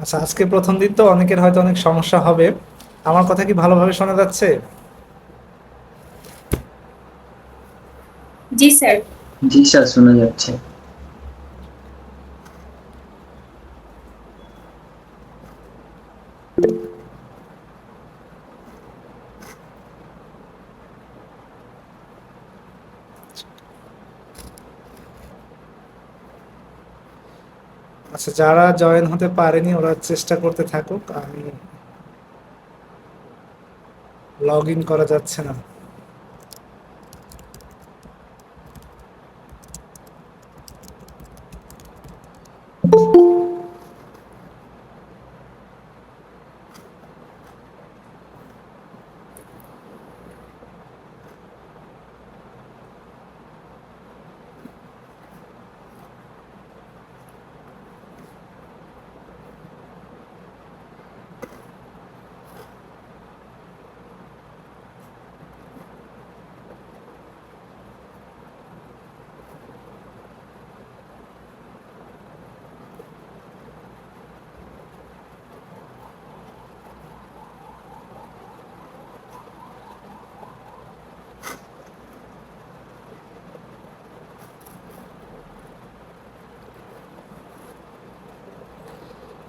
আচ্ছা, আজকে প্রথম দিন তো অনেকের হয়তো অনেক সমস্যা হবে। আমার কথা কি ভালোভাবে শোনা যাচ্ছে? জি স্যার। জি স্যার, শোনা যাচ্ছে। আচ্ছা, যারা জয়েন হতে পারেনি ওরা চেষ্টা করতে থাকুক। আমি লগ ইন করা যাচ্ছে না।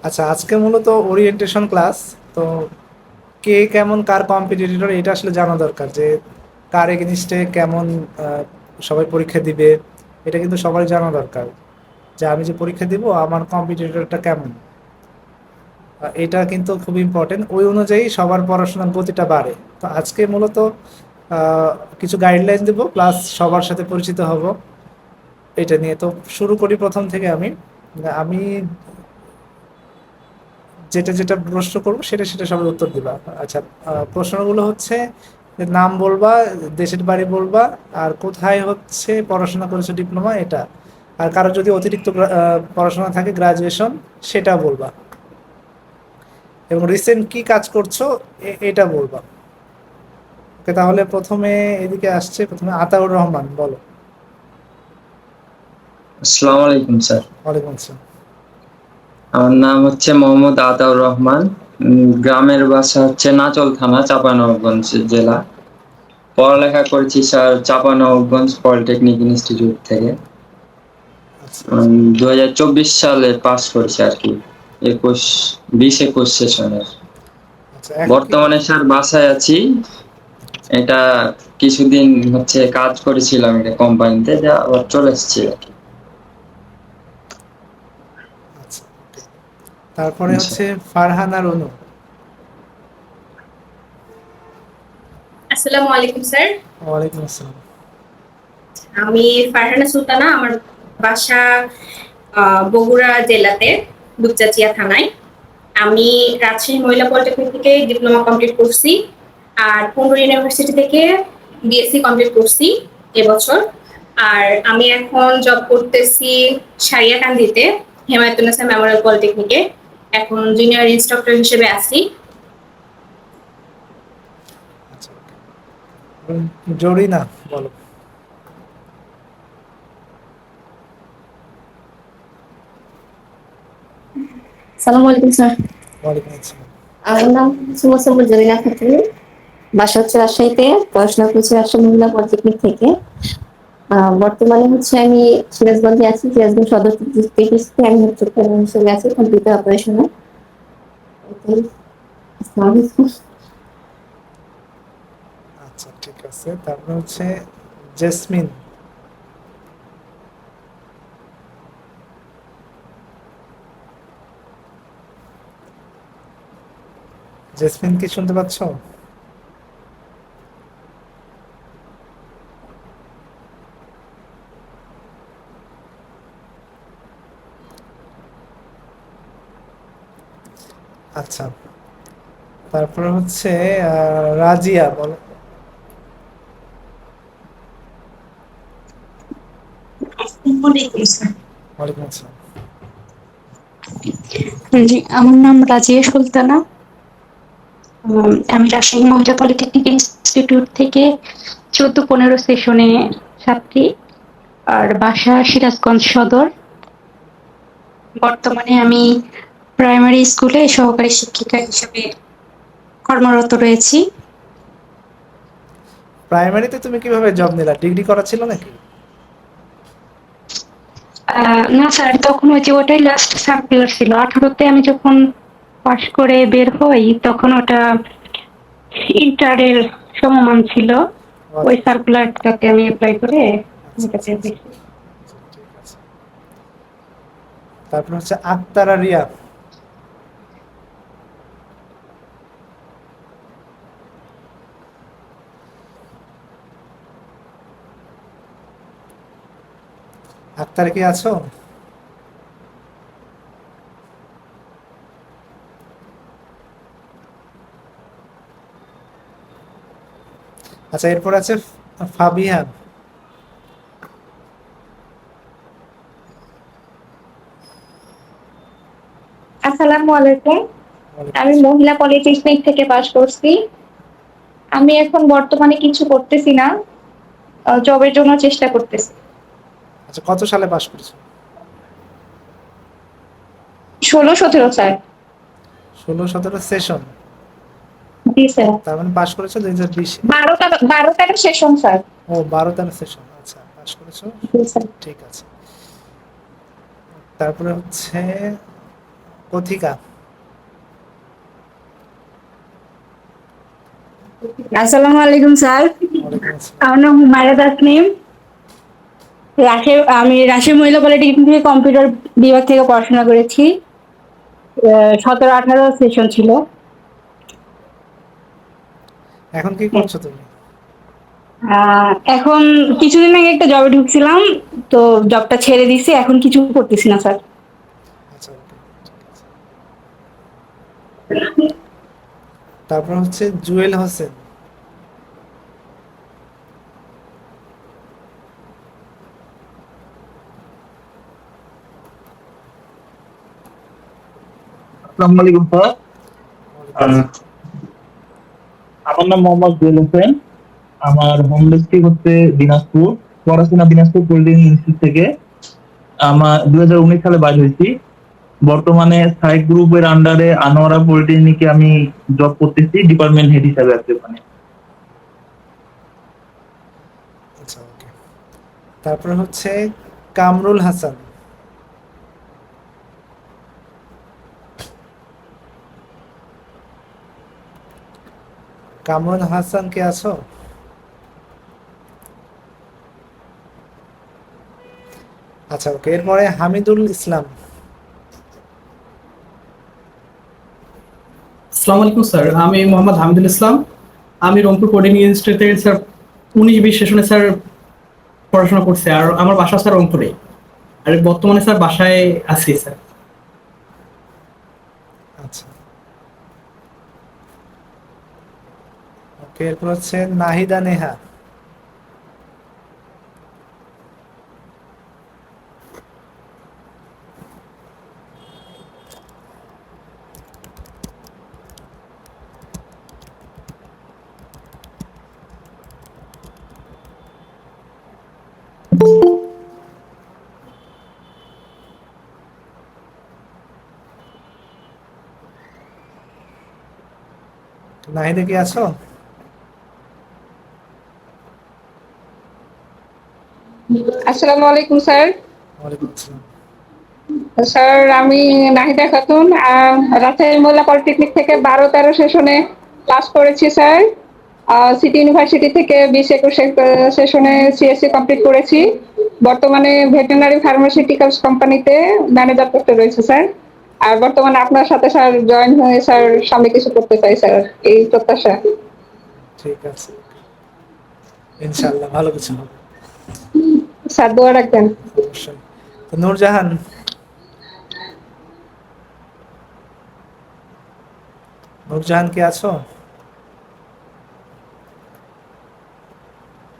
আচ্ছা, আজকে মূলত ওরিয়েন্টেশন ক্লাস। তো কে কেমন, কার কম্পিটিটর, এটা আসলে জানা দরকার যে কার এগেনিস্টে কেমন সবাই পরীক্ষা দিবে। এটা কিন্তু সবাই জানা দরকার যে আমি যে পরীক্ষা দিব আমার কম্পিটিটরটা কেমন। এটা কিন্তু খুব ইম্পর্টেন্ট, ওই অনুযায়ী সবার পড়াশোনার গতিটা বাড়ে। তো আজকে মূলত আহ, কিছু গাইডলাইন দেব প্লাস সবার সাথে পরিচিত হব এটা নিয়ে। তো শুরু করি প্রথম থেকে। আমি আমি যেটা যেটা প্রশ্ন করবো সেটা সেটা সবাই উত্তর দিবা। আচ্ছা, প্রশ্নগুলো হচ্ছে যে নাম বলবা, দেশের বাড়ি বলবা, আর কোথায় হচ্ছে পড়াশোনা করেছো ডিপ্লোমা এটা, আর কারো যদি অতিরিক্ত পড়াশোনা থাকে গ্রাজুয়েশন সেটা বলবা, এবং রিসেন্ট কি কাজ করছো এটা বলবা। ওকে, তাহলে প্রথমে এদিকে আসছে, প্রথমে আতাউর রহমান, বলো। আসসালামু আলাইকুম স্যার। ওয়ালাইকুম আসসালাম। আমার নাম হচ্ছে মোহাম্মদ আতাউর রহমান। গ্রামের বাসা হচ্ছে নাচল থানা, চাঁপাইনবাবগঞ্জ জেলা। পড়ালেখা করেছি স্যার চাঁপাইনবাবগঞ্জ পলিটেকনিক ইনস্টিটিউট থেকে। আচ্ছা আচ্ছা 2024 সালে পাস করেছি আর কি, 21 সেশনের। আচ্ছা, বর্তমানে স্যার বাসায় আছি। এটা কিছুদিন হচ্ছে কাজ করেছিলাম এটা কোম্পানিতে, যা আবার চলে এসেছি আর কি। আচ্ছা, ওকে। তারপরে আচ্ছা। হচ্ছে ফারহানা রনু। আসসালামু আলাইকুম স্যার। ওয়ালাইকুম আসসালাম। আমি ফারহানা সুলতানা। আমার বাসা বগুড়া জেলাতে, দুপচাঁচিয়া থানায়। আমি রাজশাহী মহিলা পলিটেকনিক থেকে ডিপ্লোমা কমপ্লিট করছি, আর কুন্ডু ইউনিভার্সিটি থেকে বিএসসি কমপ্লিট করছি এবছর। আর আমি এখন জব করতেছি সারিয়াকান্দিতে, হেমায়তুন্নেছা মেমোরিয়াল পলিটেকনিকে। এখন জুনিয়র ইনস্ট্রাক্টর হিসেবে আছি। আচ্ছা, জরিনা, বলো। সালামু আলাইকুম স্যার। ওয়ালাইকুম আসসালাম। আমার নাম সুমসা জরিনা খাতুন। বাসা হচ্ছে রাজশাহীতে, পড়াশোনা করছি রাজশাহী মহিলা পলিটেকনিক থেকে। বর্তমানে হচ্ছে আমি সিরাজগঞ্জে আছি, সিরাজগঞ্জ সদর থেকে আমি হচ্ছে ট্রেনার হিসেবে আছি কম্পিউটার অপারেশনে। আসসালামু আলাইকুম। আচ্ছা, ঠিক আছে। তারপর হচ্ছে জেসমিন। জেসমিন কি শুনতে পাচ্ছ? আচ্ছা, তারপরে হচ্ছে রাজিয়া, বলো। আসসালামু আলাইকুম স্যার। ওয়ালাইকুম আসসালাম। জি, আমার নাম রাজিয়া সুলতানা। আমি রাজশাহী মহিলা পলিটেকনিক ইনস্টিটিউট থেকে 14-15 সেশনে ছাত্রী। আর বাসা সিরাজগঞ্জ সদর। বর্তমানে আমি প্রাইমারি স্কুলে সহকারী শিক্ষিকা হিসেবে কর্মরত রয়েছি। প্রাইমারিতে তুমি কিভাবে জব নিলা? ডিগ্রি করা ছিল নাকি? না স্যার, তখন ওই যে ওটাই লাস্ট সার্কুলার ছিল। 18-তে আমি যখন পাশ করে বের হই তখন ওটা ইন্টারের সমমান ছিল। ও ওই আচ্ছা, সার্কুলারটাতে আমি অ্যাপ্লাই করে আচ্ছা, এটা আচ্ছা, পেয়ে আচ্ছা, গেছি। আচ্ছা, ঠিক আছে। তারপর হচ্ছে আক্তারা রিয়া। আক্তার কি আছো? আচ্ছা, এরপর আছে ফাবিয়ান। আসসালামু আলাইকুম। ওয়ালাইকুম আমি আসসালাম। মহিলা পলিটেকনিক থেকে পাশ করছি। আমি এখন বর্তমানে কিছু করতেছি না, জবের জন্য চেষ্টা করতেছি। আচ্ছা, কত সালে পাশ করেছো? 16-17 স্যার। 16-17 সেশন। জি স্যার। তার মানে পাশ করেছো 2020-এ। 12টা সেশন স্যার। ও, 12 সেশন। আচ্ছা, পাশ করেছো। জি স্যার। ঠিক আছে। তারপরে হচ্ছে কথিকা। আসসালামু আলাইকুম স্যার। ওয়ালাইকুম আসসালাম। আমার নাম হুমায়রা তাসনিম। আমি রাজশাহী মহিলা পলিটেকনিক থেকে কম্পিউটার বিভাগ থেকে পড়াশোনা করেছি। 17-18 সেশন ছিল। এখন কি করছো তুমি? এখন কিছুদিন আগে একটা জবে ঢুকছিলাম, তো জবটা ছেড়ে দিছি, এখন কিছু করতেছি না স্যার। আচ্ছা, ওকে, ঠিক আছে। তারপর হচ্ছে জুয়েল হোসেন। আসসালামু আলাইকুম স্যার। ওয়ালাইকুম আসসালাম। আমার নাম মোহাম্মদ জুয়েল হোসেন। আমার হোম ডিস্ট্রিক্ট হচ্ছে দিনাজপুর। পড়াশোনা দিনাজপুর পলিটেকনিক ইনস্টিটিউট থেকে। আমার 2019 সালে বাইর হয়েছি। বর্তমানে সাইক গ্রুপের আন্ডারে আনোয়ারা পলিটেকনিকে আমি জব করতেছি, ডিপার্টমেন্ট হেড হিসাবে আছি ওখানে। আচ্ছা, ওকে। তারপর হচ্ছে কামরুল হাসান। কামরুল হাসান কে আছো? আচ্ছা, ওকে। এরপরে হামিদুল ইসলাম। আসসালামু আলাইকুম স্যার, আমি মোহাম্মদ হামিদুল ইসলাম। আমি রংপুর কোডিং ইনস্টিটিউট থেকে স্যার 19-20 সেশনে স্যার পড়াশোনা করছি, আর আমার বাসা স্যার রংপুরে। আর বর্তমানে স্যার বাসায় আছি স্যার। আচ্ছা, ওকে। এরপর হচ্ছে নাহিদা নেহা। নাহিদা কি আছো? আসসালামু আলাইকুম স্যার। ওয়ালাইকুম আসসালাম। স্যার, আমি নাহিদা খাতুন, রাজশাহী মহিলা পলিটেকনিক থেকে 12-13 সেশনে পাস করেছি স্যার। সিটি ইউনিভার্সিটি থেকে 20-21 সেশনে সিএসসি কমপ্লিট করেছি। বর্তমানে ভেটেরিনারি ফার্মাসিউটিক্যালস কোম্পানিতে ম্যানেজার পোস্টে রয়েছে স্যার। আর বর্তমানে আপনার সাথে স্যার জয়েন হয়ে স্যার সামনে কিছু করতে চাই স্যার, এই প্রত্যাশা। ঠিক আছে, ইনশাআল্লাহ ভালো কিছু হবে। স্যার দোয়া রাখবেন। অবশ্যই। তো নূরজাহান। নূরজাহান কি আছো?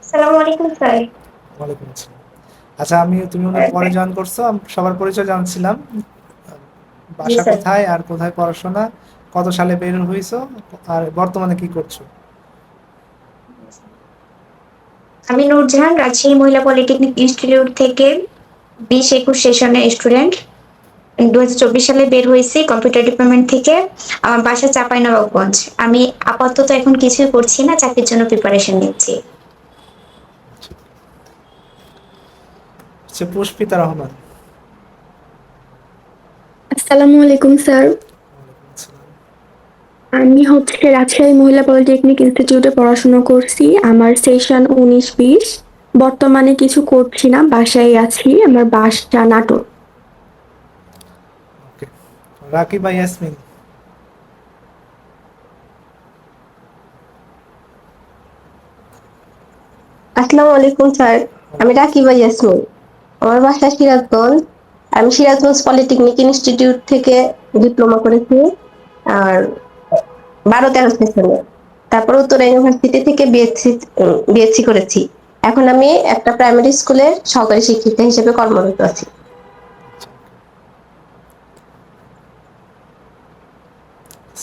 আসসালামু আলাইকুম স্যার। ওয়ালাইকুম আসসালাম। আচ্ছা, তুমি মনে হয় পরে জয়েন করছো। আমি সবার পরিচয় জানছিলাম। জি বাসা স্যার। কোথায় আর কোথায় পড়াশোনা, কত সালে বের হইছো, আর বর্তমানে কি করছো? আমি নূরজাহান, রাজশাহী মহিলা পলিটেকনিক ইনস্টিটিউট থেকে 20-21 সেশনের স্টুডেন্ট। 2024 সালে বের হয়েছি কম্পিউটার ডিপার্টমেন্ট থেকে। আমার বাসা চাঁপাইনবাবগঞ্জ। আমি আপাতত এখন কিছুই করছি না, চাকরির জন্য প্রিপারেশন নিচ্ছি। হচ্ছে পুষ্পিতা রহমান। আসসালামু আলাইকুম স্যার। ওয়ালাইকুম আসসালাম। আমি হচ্ছে রাজশাহী মহিলা পলিটেকনিক ইনস্টিটিউটে পড়াশোনা করছি। আমার সেশন 19-20। বর্তমানে কিছু করছি না, বাসায় আছি। আমার বাসা নাটোর। ওকে। রাকিবা ইয়াসমিন। আসসালামু আলাইকুম স্যার, আমি রাকিবা ইয়াসমিন। আমার বাসা সিরাজগঞ্জ। আমি সিরাজগঞ্জ পলিটেকনিক ইনস্টিটিউট থেকে ডিপ্লোমা করেছি আর 12-13 সেশনে। তারপর উত্তরা ইউনিভার্সিটি থেকে বিএসসি করেছি। এখন আমি একটা প্রাইমারি স্কুলের সহকারী শিক্ষিকা হিসেবে কর্মরত আছি।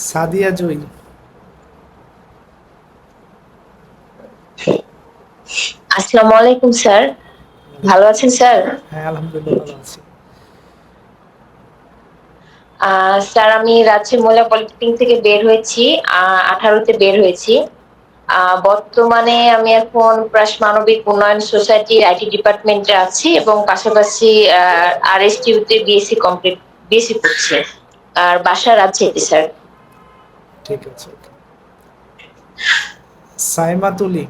সাদিয়া জুই। আসসালামু আলাইকুম স্যার, ভালো আছেন স্যার? হ্যাঁ আলহামদুলিল্লাহ ভালো আছি। স্যার আমি রাজশাহী মহিলা পলিটেকনিক থেকে বের হয়েছি, 18-তে বের হয়েছি। বর্তমানে আমি এখন প্রাস মানবিক উন্নয়ন সোসাইটির আইটি ডিপার্টমেন্টে আছি এবং পাশাপাশি আরএসটিউতে বিএসসি করছি। আর বাসা রাজশাহীতে স্যার। ঠিক আছে। সাইমা তুলি।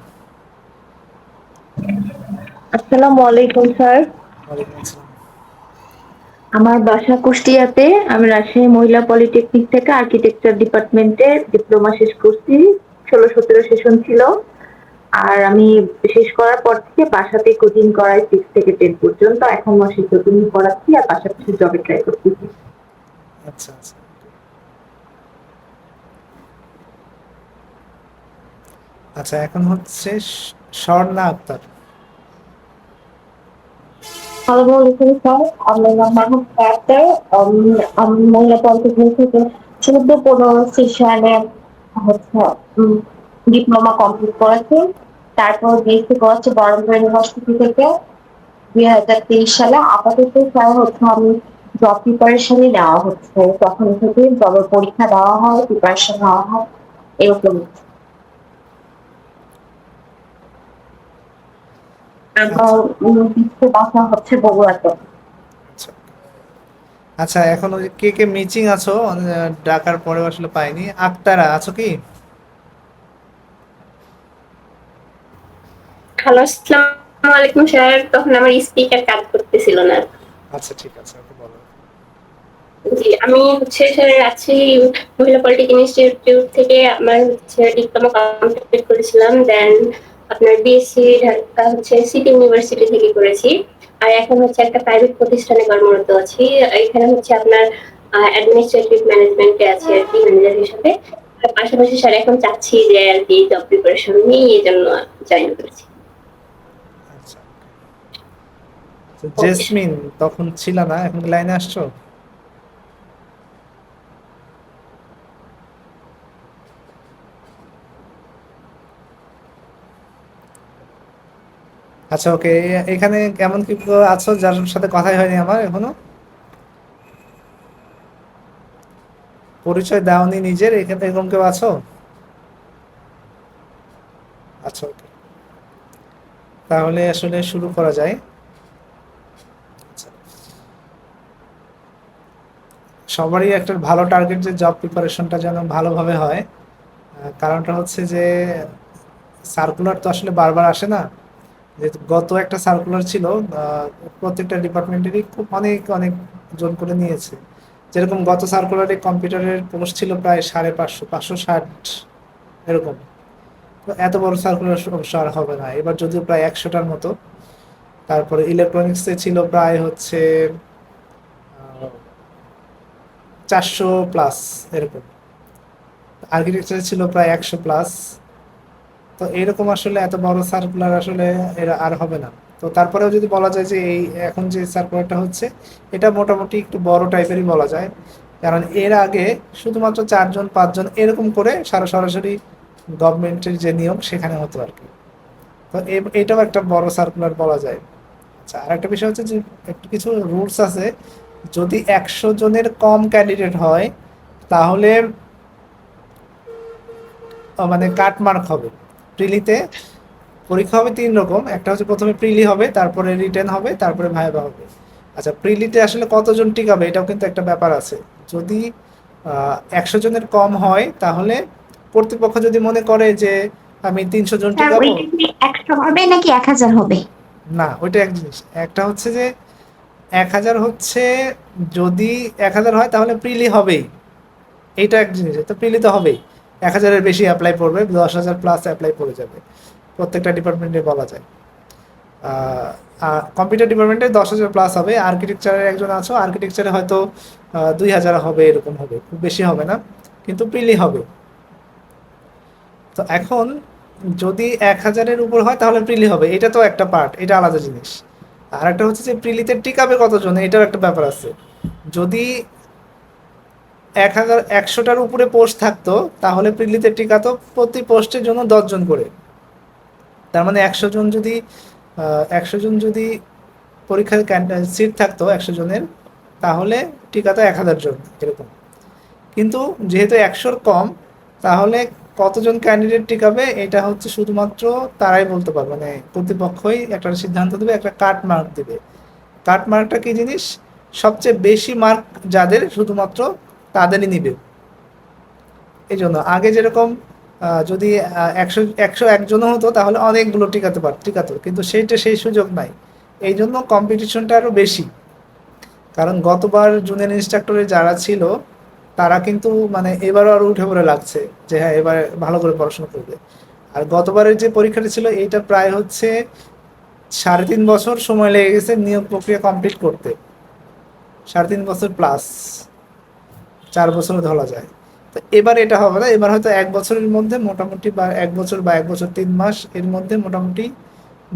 আসসালামু আলাইকুম স্যার। ওয়ালাইকুম আসসালাম। আমার বাসা কুষ্টিয়াতে। আমি রাজশাহী মহিলা পলিটেকনিক থেকে আর্কিটেকচার ডিপার্টমেন্টে ডিপ্লোমা শেষ করছি। 16-17 সেশন ছিল। আর আমি শেষ করার পর থেকে বাসাতে কোচিং করাই 6 থেকে 10 পর্যন্ত। এখন মাসে কোচিং করাচ্ছি আর পাশাপাশি জবে ট্রাই করতেছি। আচ্ছা আচ্ছা। আচ্ছা এখন হচ্ছে স্বর্ণা আক্তার। আসসালামু আলাইকুম স্যার, আমার নাম মাহমুদ আক্তার। আমি মহিলা পলিটেকনিক থেকে 14-15 সেশনে হচ্ছে ডিপ্লোমা কমপ্লিট করেছি। তারপর বিএসসি করেছি বহরমপুর ইউনিভার্সিটি থেকে 2023 সালে। আপাতত স্যার হচ্ছে আমি জব প্রিপারেশনই নেওয়া হচ্ছে, তখন থেকে জবের পরীক্ষা দেওয়া হয়, প্রিপারেশন নেওয়া হয় এরকম। আমার বাসা হচ্ছে বগুড়াতে। আচ্ছা এখন ওই কে কে মিচিং আছো, ডাকার পরেও আসলে পাইনি। আক্তারা আছো কি? হ্যালো, আসসালামু আলাইকুম স্যার। তখন আমার স্পিকার কাজ করতেছিল না। আচ্ছা ঠিক আছে, আপনি বলো। জি, আমি হচ্ছে স্যার রাজশাহী মহিলা পলিটেকনিক ইনস্টিটিউট থেকে আমার হচ্ছে ডিপ্লোমা কমপ্লিট করেছিলাম। দেন আপনার বিএসসি ঢাকা হচ্ছে সিটি ইউনিভার্সিটি থেকে করেছি। আর এখন হচ্ছে একটা প্রাইভেট প্রতিষ্ঠানে কর্মরত আছি। এখানে হচ্ছে আপনার অ্যাডমিনিস্ট্রেটিভ ম্যানেজমেন্টে আছি আর কি, ম্যানেজার হিসেবে। আর পাশাপাশি স্যার এখন চাচ্ছি যে আর কি জব প্রিপারেশন নিয়ে এই জন্য জয়েন করেছি। আচ্ছা জেসমিন তখন ছিল না, এখন লাইনে আসছো? আচ্ছা ওকে। এখানে কেমন কি আছো যার সাথে কথাই হয়নি আমার এখনো? পরিচয় দাওনি নিজের, এখানে এরকম কেউ আছো? আচ্ছা ওকে, তাহলে আসলে শুরু করা যায়। আচ্ছা। সবারই একটা ভালো টার্গেট যে জব প্রিপারেশনটা যেন ভালোভাবে হয়। কারণটা হচ্ছে যে সার্কুলার তো আসলে বারবার আসে না। গত একটা সার্কুলার ছিল, প্রত্যেকটা ডিপার্টমেন্টেরই খুব অনেক অনেক জন করে নিয়েছে। যেরকম গত সার্কুলারে কম্পিউটারের পোস্ট ছিল প্রায় 550, 560 এরকম। তো এত বড় সার্কুলার অবশ্য আর হবে না এবার, যদিও প্রায় 100টার মতো। তারপরে ইলেকট্রনিক্সে ছিল প্রায় হচ্ছে 400+ এরকম। আর্কিটেকচারে ছিল প্রায় 100+। তো এরকম আসলে এত বড় সার্কুলার আসলে এরা আর হবে না। তো তারপরেও যদি বলা যায় যে এই এখন যে সার্কুলারটা হচ্ছে এটা মোটামুটি একটু বড় টাইপেরই বলা যায়, কারণ এর আগে শুধুমাত্র 4-5 জন এরকম করে সরাসরি গভর্নমেন্টের যে নিয়ম সেখানে হতো আর কি। তো এটাও একটা বড় সার্কুলার বলা যায়। আচ্ছা আর একটা বিষয় হচ্ছে যে একটু কিছু রুলস আছে যদি 100 জনের কম ক্যান্ডিডেট হয় তাহলে মানে কাট মার্ক হবে। প্রিলিতে পরীক্ষা হবে 3 রকম, একটা হচ্ছে প্রথমে প্রিলি হবে, তারপরে রিটেন হবে, তারপরে ভাইভা হবে। আচ্ছা, প্রিলিতে আসলে কতজন টিকাবে এটাও কিন্তু একটা ব্যাপার আছে। যদি 100 জনের কম হয় তাহলে কর্তৃপক্ষ যদি মনে করে যে আমি 300 জন স্যার টিকাবো, ওইটা কি 100 হবে নাকি 1000 হবে? না ওইটা এক জিনিস। একটা হচ্ছে যে 1000 হচ্ছে, যদি 1000 হয় তাহলে প্রিলি হবেই, এইটা এক জিনিস। তো প্রিলি তো হবেই, 1000-এর বেশি অ্যাপ্লাই করবে, 10,000 প্লাস অ্যাপ্লাই করে যাবে প্রত্যেকটা ডিপার্টমেন্টে বলা যায়। কম্পিউটার ডিপার্টমেন্টে 10,000 প্লাস হবে। আর্কিটেকচারের একজন আছো, আর্কিটেকচারে হয়তো 2,000 হবে, এরকম হবে, খুব বেশি হবে না, কিন্তু প্রিলি হবে। তো এখন যদি 1000-এর উপর হয় তাহলে প্রিলি হবে, এটা তো একটা পার্ট, এটা আলাদা জিনিস। আর একটা হচ্ছে যে প্রিলিতে টিকাবে কতজন, এটাও একটা ব্যাপার আছে। যদি 1,100টার উপরে পোস্ট থাকতো তাহলে প্রিলিতে টিকাতো প্রতি পোস্টের জন্য 10 জন করে। তার মানে 100 জন যদি 100 জন যদি পরীক্ষায় সিট থাকতো 100 জনের, তাহলে টিকাতো 1000 জন এরকম। কিন্তু যেহেতু 100-র কম, তাহলে কতজন ক্যান্ডিডেট টিকাবে এটা হচ্ছে শুধুমাত্র তারাই বলতে পারবে, মানে কর্তৃপক্ষই একটা সিদ্ধান্ত দেবে, একটা কাট মার্ক দেবে। কাট মার্কটা কি জিনিস? সবচেয়ে বেশি মার্ক যাদের শুধুমাত্র তাদেরই নিবে। এই জন্য আগে যেরকম যদি 101 জনও হতো তাহলে অনেকগুলো টিকাতো, কিন্তু সেই সুযোগ নাই। এই জন্য কম্পিটিশনটা আরও বেশি। কারণ গতবার জুনিয়র ইনস্ট্রাক্টরে যারা ছিল তারা কিন্তু মানে এবারও আরও উঠে পড়ে লাগছে যে হ্যাঁ এবার ভালো করে পড়াশোনা করবে। আর গতবারের যে পরীক্ষাটা ছিল এইটা প্রায় হচ্ছে 3.5 বছর সময় লেগে গেছে নিয়োগ প্রক্রিয়া কমপ্লিট করতে, 3.5 বছর প্লাস, 4 বছরও ধরা যায়। তো এবার এটা হবে না, এবার হয়তো 1 বছরের মধ্যে মোটামুটি, বা 1 বছর বা 1 বছর 3 মাস এর মধ্যে মোটামুটি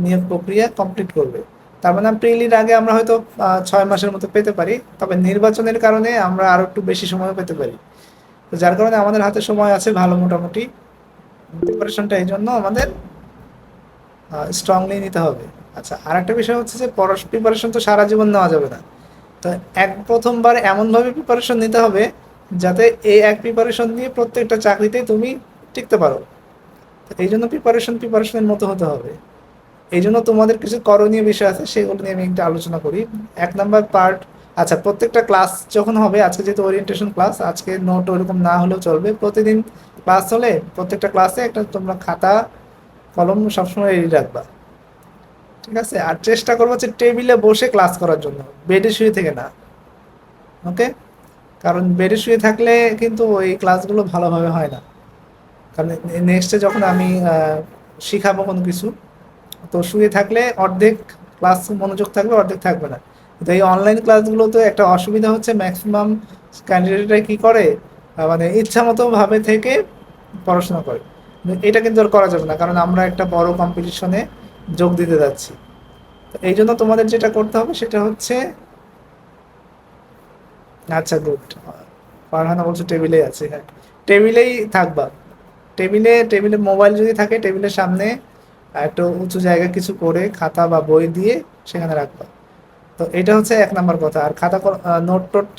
নিয়োগ প্রক্রিয়া কমপ্লিট করবে। তার মানে প্রিলির আগে আমরা হয়তো 6 মাসের মতো পেতে পারি, তবে নির্বাচনের কারণে আমরা আরো একটু বেশি সময় পেতে পারি। তো যার কারণে আমাদের হাতে সময় আছে ভালো, মোটামুটি প্রিপারেশনটা এই জন্য আমাদের স্ট্রংলি নিতে হবে। আচ্ছা, আর একটা বিষয় হচ্ছে যে প্রিপারেশন তো সারা জীবন নেওয়া যাবে না। তো প্রথমবার এমনভাবে প্রিপারেশন নিতে হবে যাতে এই এক প্রিপারেশন দিয়ে প্রত্যেকটা চাকরিতে তুমি টিকতে পারো। এই জন্য প্রিপারেশনের মতো হতে হবে। এই জন্য তোমাদের কিছু করণীয় বিষয় আছে, সেগুলো নিয়ে আমি একটা আলোচনা করি। 1 নাম্বার পার্ট, আচ্ছা প্রত্যেকটা ক্লাস যখন হবে, আজকে যেহেতু ওরিয়েন্টেশন ক্লাস, আজকে নোট ওরকম না হলেও চলবে, প্রতিদিন ক্লাস হলে প্রত্যেকটা ক্লাসে একটা তোমরা খাতা কলম সবসময় রেডি রাখবা, ঠিক আছে? আর চেষ্টা করবো যে টেবিলে বসে ক্লাস করার জন্য, বেডে শুয়ে থেকে না, ওকে? কারণ বেডে শুয়ে থাকলে কিন্তু ওই ক্লাসগুলো ভালোভাবে হয় না। কারণ নেক্সটে যখন আমি শিখাবো কোনো কিছু, তো শুয়ে থাকলে অর্ধেক ক্লাস মনোযোগ থাকবে, অর্ধেক থাকবে না। কিন্তু এই অনলাইন ক্লাসগুলোতে একটা অসুবিধা হচ্ছে, ম্যাক্সিমাম ক্যান্ডিডেটরা কী করে, মানে ইচ্ছা মতো ভাবে থেকে পড়াশোনা করে। এটা কিন্তু আর করা যাবে না, কারণ আমরা একটা বড় কম্পিটিশনে যোগ দিতে যাচ্ছি। তো এই জন্য তোমাদের যেটা করতে হবে সেটা হচ্ছে, আচ্ছা গুড, ফারহানা বলছে টেবিলেই আছে, হ্যাঁ টেবিলেই থাকবা। টেবিলে মোবাইল যদি থাকে টেবিলের সামনে একটু উঁচু জায়গা কিছু করে খাতা বা বই দিয়ে সেখানে রাখবা। তো এটা হচ্ছে 1 নাম্বার কথা। আর খাতা নোট টোট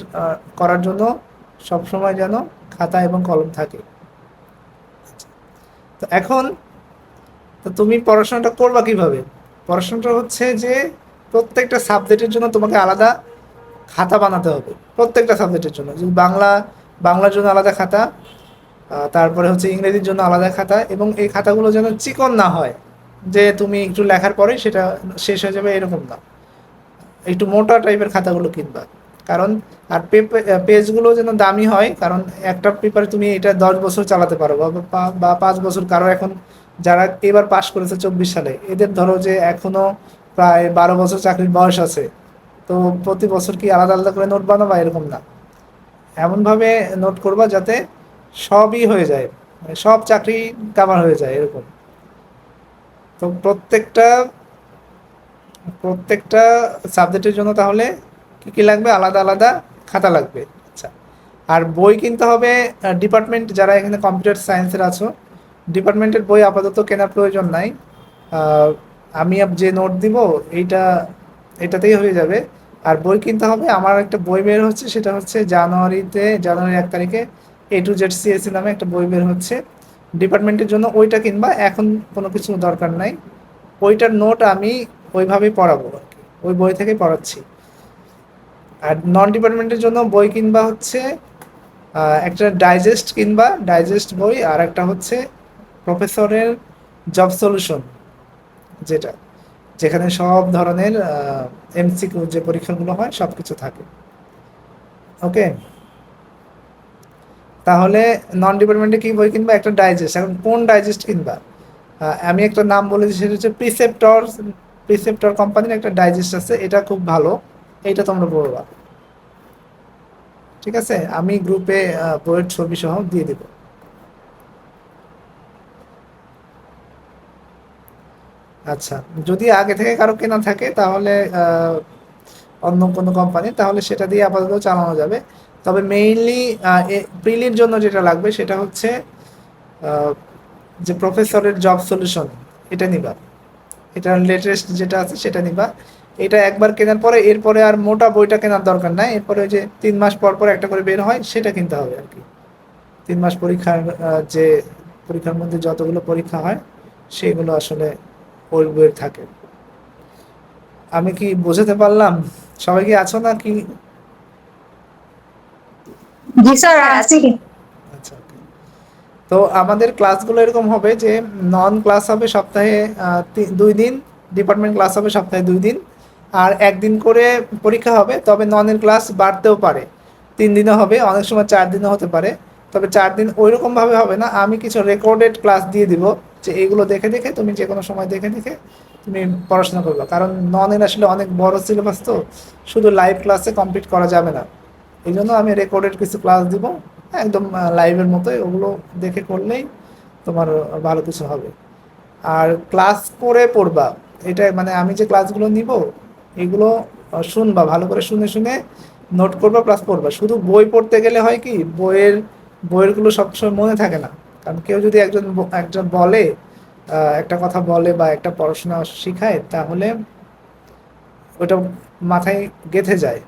করার জন্য সবসময় যেন খাতা এবং কলম থাকে। তো এখন তো তুমি পড়াশোনাটা করবা কিভাবে? পড়াশোনাটা হচ্ছে যে প্রত্যেকটা সাবজেক্টের জন্য তোমাকে আলাদা খাতা বানাতে হবে, প্রত্যেকটা সাবজেক্টের জন্য। যদি বাংলার জন্য আলাদা খাতা, তারপরে হচ্ছে ইংরেজির জন্য আলাদা খাতা, এবং এই খাতাগুলো যেন চিকন না হয় যে তুমি একটু লেখার পরে সেটা শেষ হয়ে যাবে, এরকম না। একটু মোটা টাইপের খাতাগুলো কিনবা। কারণ আর পেজগুলো যেন দামি হয়, কারণ একটা পেপারে তুমি এটা 10 বছর চালাতে পারো, বা 5 বছর। কারো এখন যারা এবার পাশ করেছে 24 সালে, এদের ধরো যে এখনো প্রায় 12 বছর চাকরির বয়স আছে, তো প্রতি বছর কি আলাদা আলাদা করে নোট বানাবা? এরকম না, এমনভাবে নোট করবা যাতে সবই হয়ে যায়, মানে সব চাকরি কাভার হয়ে যায় এরকম। তো প্রত্যেকটা সাবজেক্টের জন্য তাহলে কি কি লাগবে? আলাদা আলাদা খাতা লাগবে। আচ্ছা, আর বই কিনতে হবে। ডিপার্টমেন্ট যারা এখানে কম্পিউটার সায়েন্সের আছো, ডিপার্টমেন্টের বই আপাতত কেনার প্রয়োজন নাই। আমি যে নোট দিব এটাতেই হয়ে যাবে। আর বই কিনতে হবে, আমার একটা বই বের হচ্ছে, সেটা হচ্ছে জানুয়ারি 1 তারিখে A to Z CSE নামে একটা বই বের হচ্ছে ডিপার্টমেন্টের জন্য, ওইটা কিনবা। এখন কোনো কিছু দরকার নাই, ওইটার নোট আমি ওইভাবেই পড়াবো আর কি, ওই বই থেকেই পড়াচ্ছি। আর নন ডিপার্টমেন্টের জন্য বই কিনবা হচ্ছে একটা ডাইজেস্ট কিনবা, ডাইজেস্ট বই, আর একটা হচ্ছে প্রফেসরের জব সলিউশন, যেখানে সব ধরনের MCQ যে পরীক্ষাগুলো হয় সব কিছু থাকে। ওকে, তাহলে নন ডিপার্টমেন্টে কি বই কিনবা? একটা ডাইজেস্ট। এখন কোন ডাইজেস্ট কিনবা? আমি একটা নাম বলেছি, সেটা হচ্ছে প্রিসেপ্টর কোম্পানির একটা ডাইজেস্ট আছে, এটা খুব ভালো, এইটা তোমরা পড়বা। ঠিক আছে, আমি গ্রুপে বইয়ের ছবি সহ দিয়ে দেব। আচ্ছা, যদি আগে থেকে কারো কেনা থাকে তাহলে অন্য কোনো কোম্পানি, তাহলে সেটা দিয়ে আপাতত চালানো যাবে। তবে মেইনলি প্রিলির জন্য যেটা লাগবে সেটা হচ্ছে যে প্রফেসরের জব সলিউশন, এটা নিবা, এটা লেটেস্ট যেটা আছে সেটা নিবা। এটা একবার কেনার পরে এরপরে আর মোটা বইটা কেনার দরকার নাই, এরপরে ওই যে 3 মাস পর পর একটা করে বের হয় সেটা কিনতে হবে আর কি। 3 মাস পরীক্ষার যে পরীক্ষার মধ্যে যতগুলো পরীক্ষা হয় সেগুলো আসলে ওই বইয়ের থাকে। আমি কি বোঝাতে পারলাম? সবাই কি আছো না কি? জি স্যার আছি। আচ্ছা, okay. তো আমাদের ক্লাসগুলো এরকম হবে যে নন ক্লাস হবে সপ্তাহে 2 দিন, ডিপার্টমেন্ট ক্লাস হবে সপ্তাহে 2 দিন, আর 1 দিন করে পরীক্ষা হবে। তবে ননের ক্লাস বাড়তেও পারে, 3 দিনও হবে, অনেক সময় 4 দিনও হতে পারে। তবে 4 দিন ওইরকম ভাবে হবে না, আমি কিছু রেকর্ডেড ক্লাস দিয়ে দিব, যে এগুলো দেখে দেখে তুমি যে কোনো সময় দেখে দেখে তুমি পড়াশোনা করবে। কারণ ননের আসলে অনেক বড় সিলেবাস, তো শুধু লাইভ ক্লাসে কমপ্লিট করা যাবে না, এই জন্য আমি রেকর্ডেড কিছু ক্লাস দিব, একদম লাইভের মতোই, ওগুলো দেখে করলেই তোমার ভালো কিছু হবে। আর ক্লাস করে পড়বা, এটা মানে আমি যে ক্লাসগুলো নিব এগুলো শুনবা, ভালো করে শুনে শুনে নোট করবা প্লাস পড়বা। শুধু বই পড়তে গেলে হয় কি, বইয়েরগুলো সবসময় মনে থাকে না। কারণ কেউ যদি একজন বলে, একটা কথা বলে বা একটা পড়াশোনা শিখায়, তাহলে ওটা মাথায় গেঁথে যায়।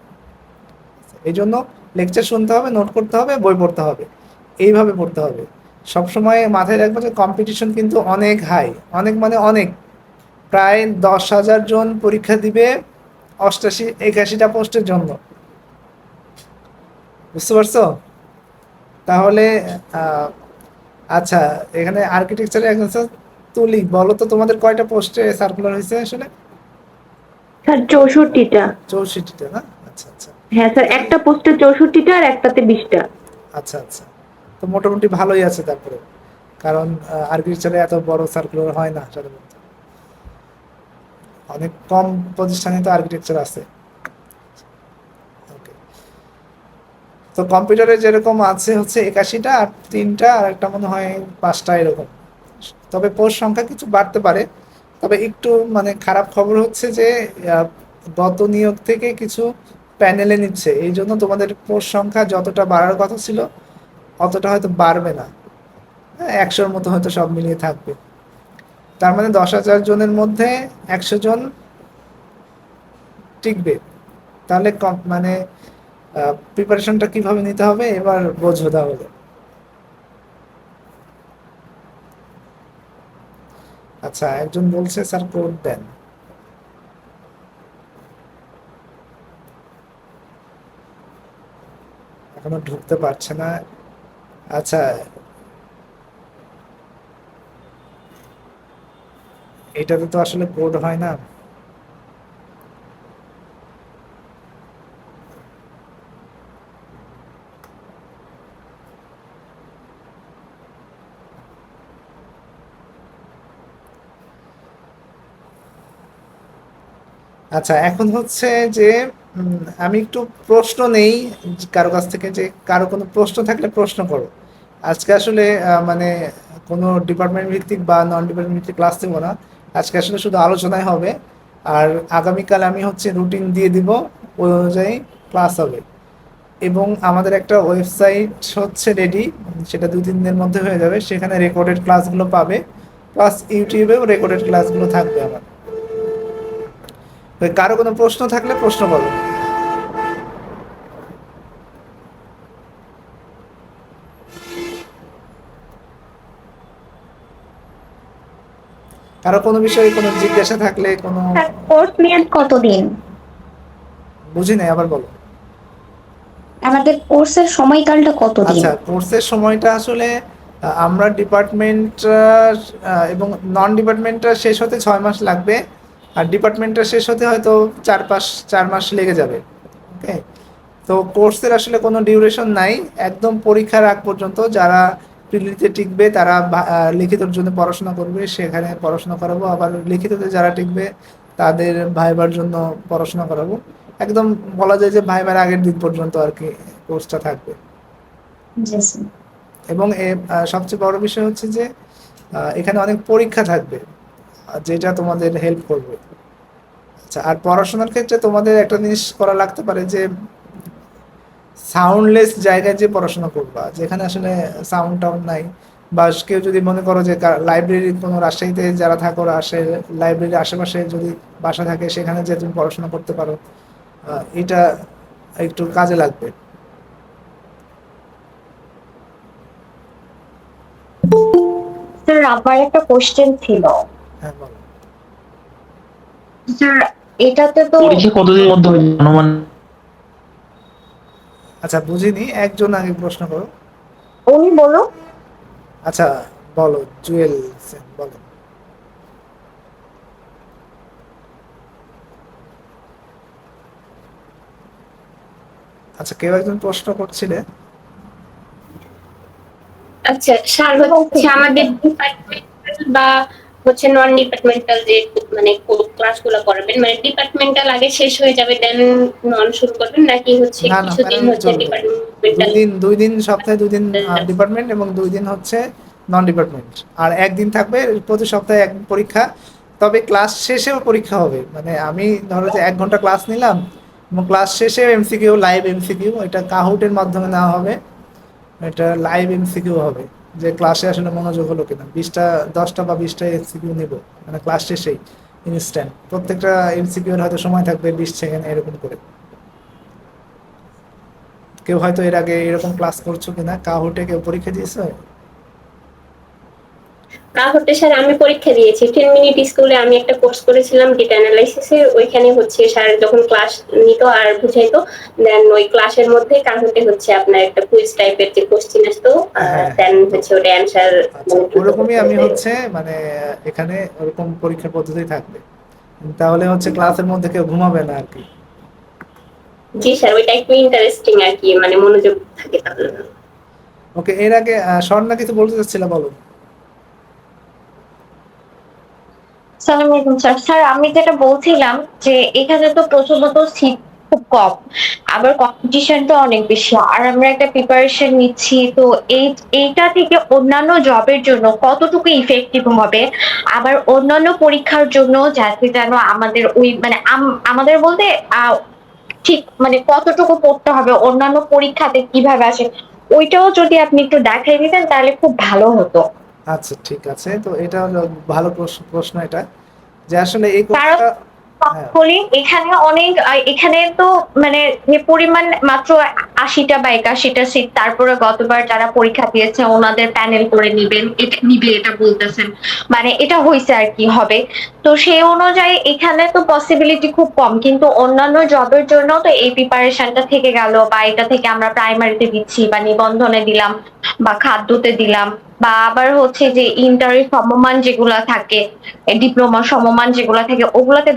এই জন্য লেকচার শুনতে হবে, নোট করতে হবে, বই পড়তে হবে, এইভাবে পড়তে হবে। সবসময় মাথায় রাখবো যে কম্পিটিশন কিন্তু অনেক হাই, অনেক মানে অনেক, প্রায় 10,000 জন পরীক্ষা দিবে 88-81টা পোস্টের জন্য, বুঝতে পারছো? তাহলে আচ্ছা, এখানে আর্কিটেকচারে একজন তুলি, বলো তো তোমাদের কয়টা পোস্টে সার্কুলার হয়েছে আসলে? স্যার 64টা। 64টা না? আচ্ছা আচ্ছা। হ্যাঁ স্যার, একটা পোস্টে 64টা আর একটাতে 20টা। আচ্ছা আচ্ছা, তো মোটামুটি ভালোই আছে তারপরে, কারণ আর্কিটেকচারে এত বড় সার্কুলার হয় না সাধারণত, অনেক কম প্রতিষ্ঠানে তো আর্কিটেকচার আছে। ওকে, তো কম্পিউটারে যেরকম আছে হচ্ছে 81টা, আর 3টা, আর একটা মনে হয় 5টা এরকম। তবে পোস্ট সংখ্যা কিছু বাড়তে পারে। তবে একটু মানে খারাপ খবর হচ্ছে যে গত নিয়োগ থেকে কিছু প্যানেলে নিচ্ছে, এই জন্য তোমাদের পোস্ট সংখ্যা যতটা বাড়ার কথা ছিল অতটা হয়তো বাড়বে না, 100-র মতো হয়তো সব মিলিয়ে থাকবে। তার মানে 10,000 জনের মধ্যে 100 জন টিকবে। তাহলে মানে প্রিপারেশনটা কিভাবে নিতে হবে এবার বোঝো তাহলে। আচ্ছা, একজন বলছে স্যার কোড দেন, এখনো ঢুকতে পারছে না। আচ্ছা, এটাতে তো আসলে কোড হয় না। আচ্ছা, এখন হচ্ছে যে আমি একটু প্রশ্ন নেই কারো কাছ থেকে, যে কারো কোনো প্রশ্ন থাকলে প্রশ্ন করো। আজকে আসলে মানে কোনো ডিপার্টমেন্ট ভিত্তিক বা নন ডিপার্টমেন্ট ভিত্তিক ক্লাস দেব না, আজকে আসলে শুধু আলোচনাই হবে। আর আগামীকাল আমি হচ্ছে রুটিন দিয়ে দিব, ওই অনুযায়ী ক্লাস হবে। এবং আমাদের একটা ওয়েবসাইট হচ্ছে রেডি, সেটা 2-3 দিনের মধ্যে হয়ে যাবে, সেখানে রেকর্ডেড ক্লাসগুলো পাবে, প্লাস ইউটিউবেও রেকর্ডেড ক্লাসগুলো থাকবে আমার। কারো কোনো প্রশ্ন থাকলে প্রশ্ন করো। কারো কোনো বিষয়ে কোনো জিজ্ঞাসা থাকলে কোনো স্যার কোর্স মেয়াদ কতদিন? বুঝি নাই, আবার বলো। আমাদের কোর্সের সময়কালটা কতদিন? আচ্ছা, কোর্সের সময়টা আসলে আমরা ডিপার্টমেন্ট এবং নন ডিপার্টমেন্টটা শেষ হতে 6 মাস লাগবে, আর ডিপার্টমেন্টটা শেষ হতে হয়তো 4 মাস লেগে যাবে। ওকে, তো কোর্সের আসলে কোনো ডিউরেশন নাই, একদম পরীক্ষার আগ পর্যন্ত যারা প্রিলিতে টিকবে তারা লিখিতর জন্য পড়াশোনা করবে, সেখানে পড়াশোনা করাবো, আবার লিখিততে যারা টিকবে তাদের ভাইবার জন্য পড়াশোনা করাবো। একদম বলা যায় যে ভাইবার আগের দিন পর্যন্ত আর কি কোর্সটা থাকবে। জি স্যার। এবং সবচেয়ে বড় বিষয় হচ্ছে যে এখানে অনেক পরীক্ষা থাকবে যেটা তোমাদের হেল্প করবে। আচ্ছা, আর পড়াশোনার ক্ষেত্রে তোমাদের একটা জিনিস করা লাগতে পারে যে সাউন্ডলেস জায়গায় যে পড়াশোনা করবা, যেখানে আসলে সাউন্ড টাউন্ড নাই, বা কেউ যদি মনে করো যে লাইব্রেরির কোনো, রাজশাহীতে যারা থাকো আসে লাইব্রেরির আশেপাশে যদি বাসা থাকে সেখানে যে তুমি পড়াশোনা করতে পারো, এটা একটু কাজে লাগবে। স্যার আমার একটা কোশ্চেন ছিল। হ্যাঁ বলো। স্যার এটাতে তো পরীক্ষা কতদিন মধ্যে হবে অনুমান? আচ্ছা বুঝিনি, একজন আগে প্রশ্ন করো। উনি বলো। আচ্ছা বলো, জুয়েল সেন বলো। আচ্ছা, কেউ একজন প্রশ্ন করছিলে। আচ্ছা স্যার, হচ্ছে আমাদের ডিপার্টমেন্টাল বা হচ্ছে নন ডিপার্টমেন্টাল যে মানে ক্লাসগুলো করাবেন, মানে ডিপার্টমেন্টাল আগে শেষ হয়ে যাবে দেন নন শুরু করবেন, নাকি হচ্ছে না না, কিছুদিন প্যারালাল হচ্ছে চলবে। ডিপার্টমেন্টাল? 2 দিন সপ্তাহে 2 দিন ডিপার্টমেন্ট এবং 2 দিন হচ্ছে নন ডিপার্টমেন্ট, আর একদিন থাকবে প্রতি সপ্তাহে এক পরীক্ষা। তবে ক্লাস শেষেও পরীক্ষা হবে, মানে আমি ধরো যে 1 ঘন্টা ক্লাস নিলাম এবং ক্লাস শেষে এমসিকিউ, লাইভ এমসিকিউ, এটা কাহুটের মাধ্যমে নেওয়া হবে। এটা লাইভ এমসিকিউ হবে যে ক্লাসে আসলে মনোযোগ হলো কিনা। 10টা বা 20টা এমসিকিউ নিব, মানে ক্লাস শেষেই ইনস্ট্যান্ট। প্রত্যেকটা এমসিকিউর হয়তো সময় থাকবে 20 সেকেন্ড এরকম করে। কেউ হয়তো এর আগে এরকম ক্লাস করছো কিনা, কাহুটে কেউ পরীক্ষা দিয়েছো? হতে স্যার আমি পরীক্ষা দিয়েছি 10 মিনিট স্কুলে। আমি একটা কোর্স করেছিলাম ডেটা অ্যানালাইসিসের, ওইখানে হচ্ছে স্যার যখন ক্লাস নিত আর বুঝাইতো, দেন ওই ক্লাসের মধ্যে কারণে হচ্ছে আপনার একটা কুইজ টাইপের যে কোশ্চেন আসতো, দেন হচ্ছে ওটা অ্যানসার। আচ্ছা, ওরকমই আমি হচ্ছে মানে এখানে ওরকম পরীক্ষা পদ্ধতি থাকবে, তাহলে হচ্ছে ক্লাসের মধ্যে কেউ ঘুমাবে না আর কি। জি স্যার, ওইটা একটু ইন্টারেস্টিং আর কি, মানে মনোযোগ থাকে তাহলে। ওকে, এর আগে স্বর্ণা কিছু বলতে চাচ্ছিল, বলো। সালাম আলাইকুম স্যার। স্যার আমি যেটা বলছিলাম যে এখানে তো প্রথমত সিট খুব কম, আবার কম্পিটিশনটা অনেক বেশি, আর আমরা একটা প্রিপারেশন নিচ্ছি, তো এইটা থেকে অন্যান্য জবের জন্য কতটুকু ইফেক্টিভ হবে, আবার অন্যান্য পরীক্ষার জন্য যাতে যেন আমাদের ওই মানে আমাদের বলতে ঠিক মানে কতটুকু পড়তে হবে, অন্যান্য পরীক্ষাতে কিভাবে আসে, ওইটাও যদি আপনি একটু দেখাই দিতেন তাহলে খুব ভালো হতো। আচ্ছা ঠিক আছে, তো এটা হলো ভালো প্রশ্ন এটা, যে আসলে এই কারণ কোর্সটা। হ্যাঁ বলি এখানে অনেক এখানে তো মানে যে পরিমাণ মাত্র 80টা বা 81টা সিট, তারপরে গতবার যারা পরীক্ষা দিয়েছে ওনাদের প্যানেল করে নিবেন, এটা নিবে এটা বলতেছেন, মানে এটা হয়েছে আর কি হবে। তো সেই অনুযায়ী এখানে তো পসিবিলিটি খুব কম, কিন্তু অন্যান্য জবের জন্য তো এই প্রিপারেশনটা থেকে গেল, বা এটা থেকে আমরা প্রাইমারিতে দিচ্ছি বা নিবন্ধনে দিলাম বা খাদ্যতে দিলাম, বা আবার হচ্ছে যে ইন্টারের সমমান যেগুলা থাকে, ডিপ্লোমা সমমান যেগুলা থাকে ওগুলাতে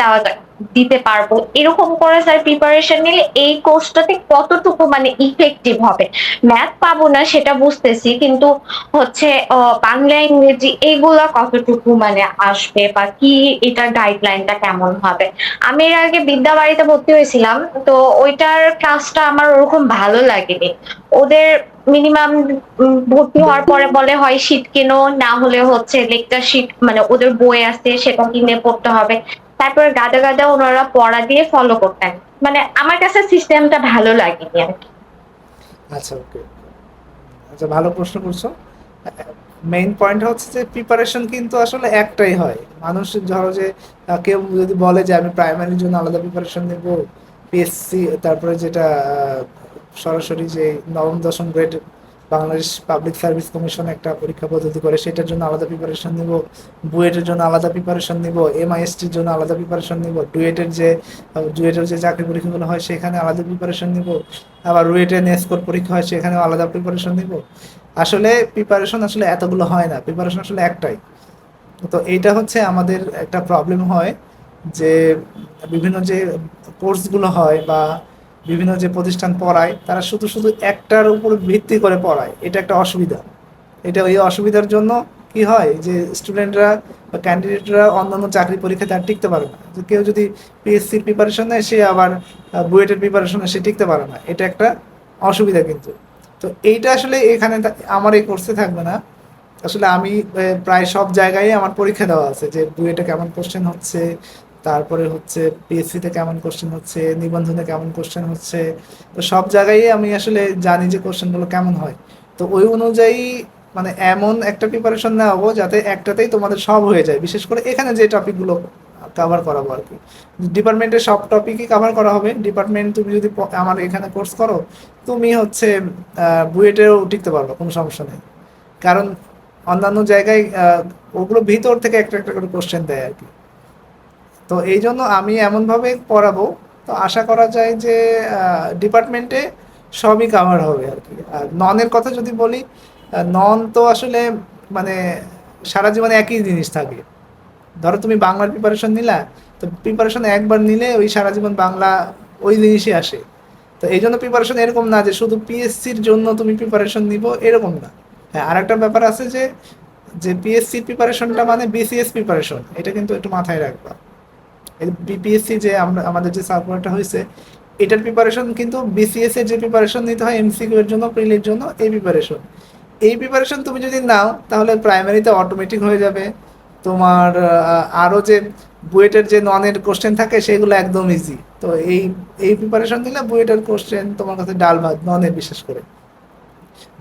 দিতে পারবো। এরকম করে স্যার প্রিপারেশন নিলে এই কোর্সটাতে কতটুকু মানে ইফেক্টিভ হবে? ম্যাথ পাবো না সেটা বুঝতেছি, কিন্তু হচ্ছে বাংলা ইংরেজি এগুলা কতটুকু মানে আসবে, বা কি এটার গাইডলাইনটা কেমন হবে? আমি এর আগে বিদ্যাবাড়িতে ভর্তি হয়েছিলাম, তো ওইটার ক্লাসটা আমার ওরকম ভালো লাগেনি। ওদের মিনিমাম ভর্তি হওয়ার পরে বলে হয় শীট কেনো, না হলে হচ্ছে লেকচার শীট মানে ওদের বই আছে সেটা কিনে পড়তে হবে, তারপরে গাদা গাদা ওনারা পড়া দিয়ে ফলো করতেন, মানে আমার কাছে সিস্টেমটা ভালো লাগেনি আর কি। আচ্ছা ওকে, আচ্ছা ভালো প্রশ্ন করছো। মেইন পয়েন্ট হচ্ছে যে প্রিপারেশন কিন্তু আসলে একটাই হয়। মানুষ ধরো যে কেউ যদি বলে যে আমি প্রাইমারির জন্য আলাদা প্রিপারেশন নেব, পিএসসি তারপরে যেটা সরাসরি যে নবম দশম grade Bangladesh public service commission একটা পরীক্ষা পদ্ধতি করে, সেটার জন্য আলাদা প্রিপারেশন নিব, বুয়েটের জন্য আলাদা প্রিপারেশন নিব, এমআইএসটির জন্য আলাদা প্রিপারেশন নিব, ডুয়েটের যে চাকরি পরীক্ষাগুলো হয় সেখানে আলাদা প্রিপারেশন নিব, আবার রুয়েটে নেস্কোর পরীক্ষা হয় সেখানে আলাদা প্রিপারেশন নিব। আসলে প্রিপারেশন আসলে এতগুলো হয় না, প্রিপারেশন আসলে একটাই। তো এইটা হচ্ছে আমাদের একটা প্রবলেম হয় যে বিভিন্ন যে কোর্সগুলো হয় বা বিভিন্ন যে প্রতিষ্ঠান পড়ায় তারা শুধু শুধু একটার উপর ভিত্তি করে পড়ায়, এটা একটা অসুবিধা। এটা এই অসুবিধার জন্য কি হয় যে স্টুডেন্টরা বা ক্যান্ডিডেটরা অন্যান্য চাকরি পরীক্ষাতে আর টিকতে পারে না। যে কেউ যদি পিএসসির প্রিপারেশন নেয় সে আবার বুয়েটের প্রিপারেশনে সে টিকতে পারে না, এটা একটা অসুবিধা কিন্তু। তো এইটা আসলে এখানে আমার এই কোর্সে থাকবে না। আসলে আমি প্রায় সব জায়গায় আমার পরীক্ষা দেওয়া আছে যে বুয়েটে কেমন কোশ্চেন হচ্ছে, তারপরে হচ্ছে পিএসসিতে কেমন কোশ্চেন হচ্ছে, নিবন্ধনে কেমন কোশ্চেন হচ্ছে। তো সব জায়গায় আমি আসলে জানি যে কোশ্চেনগুলো কেমন হয়। তো ওই অনুযায়ী মানে এমন একটা প্রিপারেশন নেওয়াবো যাতে একটাতেই তোমাদের সব হয়ে যায়। বিশেষ করে এখানে যে টপিকগুলো কভার করাবো আর কি, ডিপার্টমেন্টের সব টপিকই কভার করা হবে। ডিপার্টমেন্ট তুমি যদি আমার এখানে কোর্স করো তুমি হচ্ছে বুয়েটেও টিকতে পারবে, কোনো সমস্যা নেই। কারণ অন্যান্য জায়গায় ওগুলো ভিতর থেকে একটা একটা করে কোশ্চেন দেয় আর কি। তো এই জন্য আমি এমনভাবে পড়াবো, তো আশা করা যায় যে ডিপার্টমেন্টে সবই কাভার হবে আর কি। আর ননের কথা যদি বলি, নন তো আসলে মানে সারা জীবনে একই জিনিস থাকে। ধরো তুমি বাংলার প্রিপারেশন নিলা, তো প্রিপারেশন একবার নিলে ওই সারা জীবন বাংলা ওই জিনিসই আসে। তো এই জন্য প্রিপারেশন এরকম না যে শুধু পিএসসির জন্য তুমি প্রিপারেশন নিব, এরকম না। হ্যাঁ, আর একটা ব্যাপার আছে যে যে পিএসসি প্রিপারেশনটা মানে বিসিএস প্রিপারেশন, এটা কিন্তু একটু মাথায় রাখবা। বিপিএসসি যে আমাদের যে সার্কুলারটা হয়েছে এটার প্রিপারেশন কিন্তু বিসিএস এর যে প্রিপারেশন নিতে হয় এমসিকিউ এর জন্য, প্রিলির জন্য, এই প্রিপারেশন তুমি যদি নাও তাহলে প্রাইমারিতে অটোমেটিক হয়ে যাবে তোমার। আরও যে বুয়েটের যে ননের কোশ্চেন থাকে সেগুলো একদম ইজি। তো এই প্রিপারেশন নিলে বুয়েটের কোশ্চেন তোমার কাছে ডাল ভাত, ননের বিশেষ করে।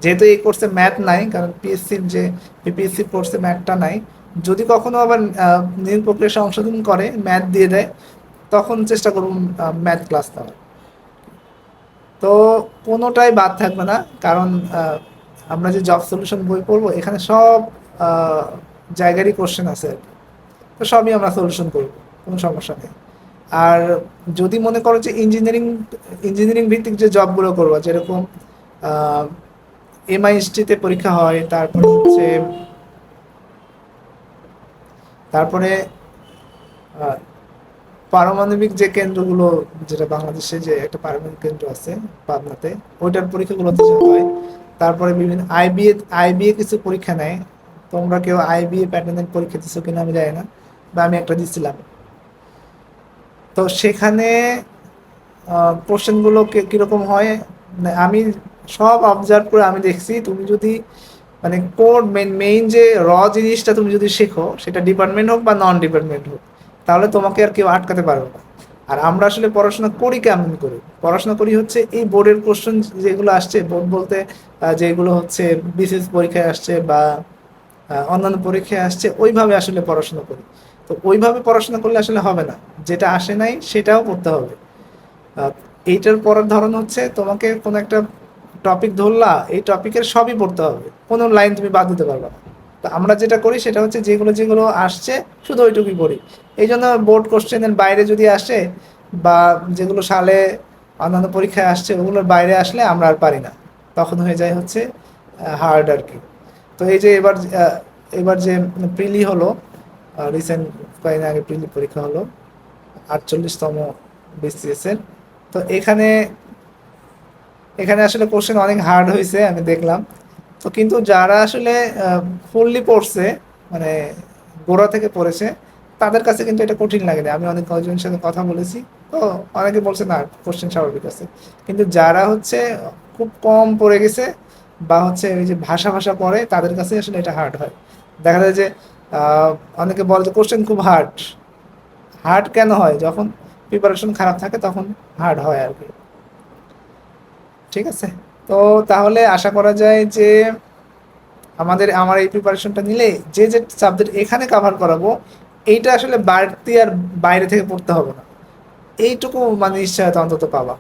যেহেতু এই কোর্সে ম্যাথ নাই, কারণ পিএসসির যে বিপিএসসির কোর্সে ম্যাথটা নাই, যদি কখনো আবার নীল প্রক্রিয়া সংশোধন করে ম্যাথ দিয়ে দেয় তখন চেষ্টা করুন ম্যাথ ক্লাস দেওয়ার। তো কোনোটাই বাদ থাকবে না, কারণ আমরা যে জব সলিউশন বই পড়বো এখানে সব জায়গারই কোশ্চেন আছে আর কি। তো সবই আমরা সলিউশন করবো, কোনো সমস্যা নেই। আর যদি মনে করো যে ইঞ্জিনিয়ারিং ভিত্তিক যে জবগুলো করবো, যেরকম এমআইএসটিতে পরীক্ষা হয়, তারপরে পারমাণবিক যে কেন্দ্রগুলো, যেটা বাংলাদেশে যে একটা পারমাণবিক কেন্দ্র আছে পাবনাতে, ওইটার পরীক্ষাগুলোতে হয়। তারপরে বিভিন্ন আইবিএ কিছু পরীক্ষা নেয়। তোমরা কেউ আইবিএ প্যাটার্নের পরীক্ষা দিচ্ছ কিনা আমি জানি না, বা আমি একটা দিচ্ছিলাম। তো সেখানে কোশ্চেনগুলো কীরকম হয় আমি সব অবজার্ভ করে আমি দেখছি। তুমি যদি মানে কোর মেইন যে জিনিসটা তুমি যদি শেখো, সেটা ডিপার্টমেন্ট হোক বা নন ডিপার্টমেন্ট হোক, তাহলে তোমাকে আর কেউ আটকাতে পারবে না। আর আমরা আসলে পড়াশোনা করি কেমন করি? পড়াশোনা করি হচ্ছে এই বোর্ডের কোশ্চেন যেগুলো আসছে, বোর্ড বলতে যেগুলো হচ্ছে বিসিএস পরীক্ষায় আসছে বা অন্যান্য পরীক্ষায় আসছে, ওইভাবে আসলে পড়াশোনা করি। তো ওইভাবে পড়াশোনা করলে আসলে হবে না, যেটা আসে নাই সেটাও পড়তে হবে। এইটার পড়ার ধরন হচ্ছে তোমাকে কোনো একটা টপিক ধরলা, এই টপিকের সবই পড়তে হবে, কোনো লাইন তুমি বাদ দিতে পারবে না। তো আমরা যেটা করি সেটা হচ্ছে যেগুলো যেগুলো আসছে শুধু ওইটুকুই পড়ি। এই জন্য বোর্ড কোশ্চেনের বাইরে যদি আসে বা যেগুলো সালে অন্যান্য পরীক্ষায় আসছে ওগুলোর বাইরে আসলে আমরা আর পারি না, তখন হয়ে যায় হচ্ছে হার্ড আর কি। তো এই যে এবার যে প্রিলি হলো, রিসেন্ট কয়েকদিন আগে প্রিলি পরীক্ষা হলো 48তম বিসিএস এর। তো এখানে আসলে কোশ্চেন অনেক হার্ড হয়েছে আমি দেখলাম। তো কিন্তু যারা আসলে ফুললি পড়ছে, মানে গোড়া থেকে পড়েছে, তাদের কাছে কিন্তু এটা কঠিন লাগেনি। আমি অনেক কয়েকজনের সাথে কথা বলেছি, তো অনেকে বলছে না কোশ্চেন স্বাভাবিক আছে। কিন্তু যারা হচ্ছে খুব কম পড়ে গেছে বা হচ্ছে ওই যে ভাষা পড়ে, তাদের কাছে আসলে এটা হার্ড হয়। দেখা যায় যে অনেকে বলে যে কোশ্চেন খুব হার্ড কেন হয়? যখন প্রিপারেশন খারাপ থাকে তখন হার্ড হয় আর কি। ঠিক আছে, তো তাহলে আশা করা যায় যে আমার এই প্রিপারেশনটা নিলে যে সাবজেক্ট এখানে কভার করাবো এইটা আসলে বাড়তি আর বাইরে থেকে পড়তে হবে না, এইটুকু মানে নিশ্চয়তা অন্তত পাবা।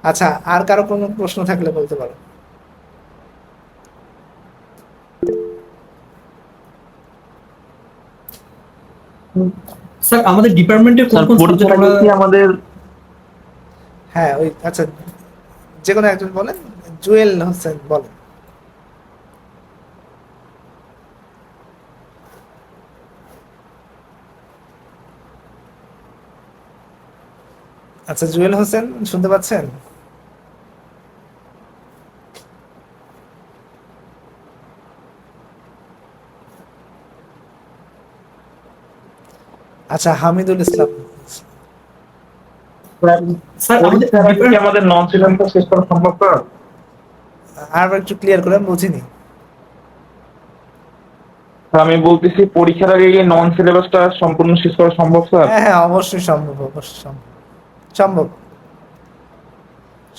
আচ্ছা, আর কারো কোনো প্রশ্ন থাকলে বলতে পারো। স্যার আমাদের ডিপার্টমেন্টে কোন কোন সাবজেক্ট আমরা আমাদের হ্যাঁ ওই আচ্ছা, যে কোনো একজন বলেন। জুয়েল হোসেন বলেন। আচ্ছা জুয়েল হোসেন শুনতে পাচ্ছেন? আচ্ছা হামিদুল ইসলাম। স্যার আমাদের নন সিলেবাস শেষ করা সম্ভব স্যার? আর একটু ক্লিয়ার করে, আমি বুঝিনি। আমি বলতেছি পরীক্ষার আগে গিয়ে নন সিলেবাসটা সম্পূর্ণ শেষ করা সম্ভব স্যার? হ্যাঁ হ্যাঁ অবশ্যই সম্ভব, অবশ্যই সম্ভব, সম্ভব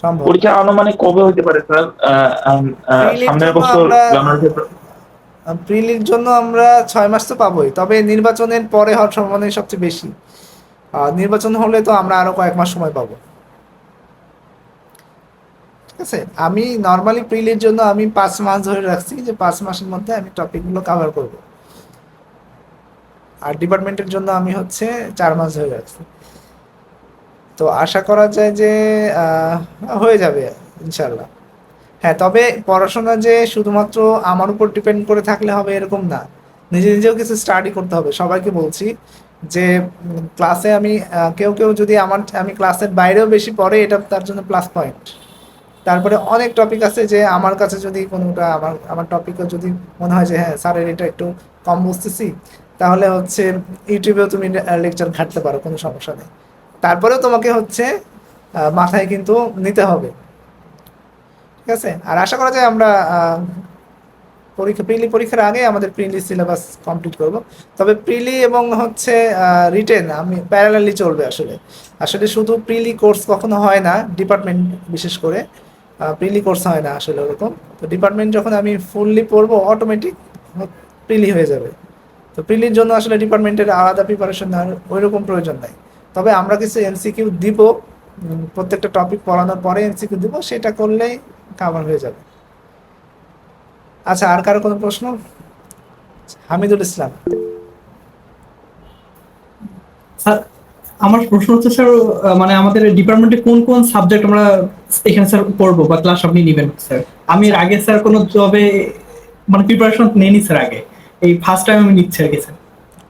সম্ভব। পরীক্ষা আনুমানিক কবে হতে পারে স্যার? সামনের বছর জানুয়ারি? প্রিলির জন্য আমরা 6 মাস তো পাবোই, তবে নির্বাচনের পরে হওয়ার সম্ভাবনা সবচেয়ে বেশি। নির্বাচন হলে তো আমরা আরো কয়েক মাস সময় পাবো। ঠিক আছে, আমি নর্মালি প্রিলির জন্য আমি 5 মাস ধরে রাখছি, যে 5 মাসের মধ্যে আমি টপিকগুলো কভার করব। আর ডিপার্টমেন্টের জন্য আমি হচ্ছে 4 মাস ধরে রাখছি। তো আশা করা যায় যে হয়ে যাবে ইনশাল্লাহ। হ্যাঁ, তবে পড়াশোনা যে শুধুমাত্র আমার উপর ডিপেন্ড করে থাকলে হবে এরকম না, নিজে নিজেও কিছু স্টাডি করতে হবে। সবাইকে বলছি যে ক্লাসে আমি কেউ কেউ যদি আমি ক্লাসের বাইরেও বেশি পড়ে, এটা তার জন্য প্লাস পয়েন্ট। তারপরে অনেক টপিক আছে যে আমার কাছে যদি কোনোটা আমার টপিকও যদি মনে হয় যে হ্যাঁ স্যারের এটা একটু কম বুঝতেছি, তাহলে হচ্ছে ইউটিউবেও তুমি লেকচার ঘাটতে পারো, কোনো সমস্যা নেই। তারপরেও তোমাকে হচ্ছে মাথায় কিন্তু নিতে হবে। ঠিক আছে, আর আশা করা যায় আমরা প্রিলি পরীক্ষার আগে আমাদের প্রিলি সিলেবাস কমপ্লিট করব। তবে প্রিলি এবং হচ্ছে রিটেন আমি প্যারালালি চলবে। আসলে শুধু প্রিলি কোর্স কখনো হয় না, ডিপার্টমেন্ট বিশেষ করে প্রিলি কোর্স হয় না আসলে ওরকম। তো ডিপার্টমেন্ট যখন আমি ফুললি পড়বো, অটোমেটিক প্রিলি হয়ে যাবে। তো প্রিলির জন্য আসলে ডিপার্টমেন্টের আলাদা প্রিপারেশন নেওয়ার ওইরকম প্রয়োজন নাই। তবে আমরা কিছু এমসিকিউ দিব, প্রত্যেকটা টপিক পড়ানোর পরে এমসিকিউ দিব, সেটা করলেই কাভার হয়ে যাবে। আচ্ছা, আর কারো কোনো প্রশ্ন? হামিদুল ইসলাম। স্যার আমার প্রশ্ন হচ্ছে স্যার, মানে আমাদের ডিপার্টমেন্টে কোন কোন সাবজেক্ট আমরা এখানে স্যার পড়বো বা ক্লাস আপনি নেবেন স্যার? আমি এর আগে স্যার কোনো জবে মানে প্রিপারেশন নেইনি স্যার, আগে এই ফার্স্ট টাইম আমি নিচ্ছি আর কি স্যার।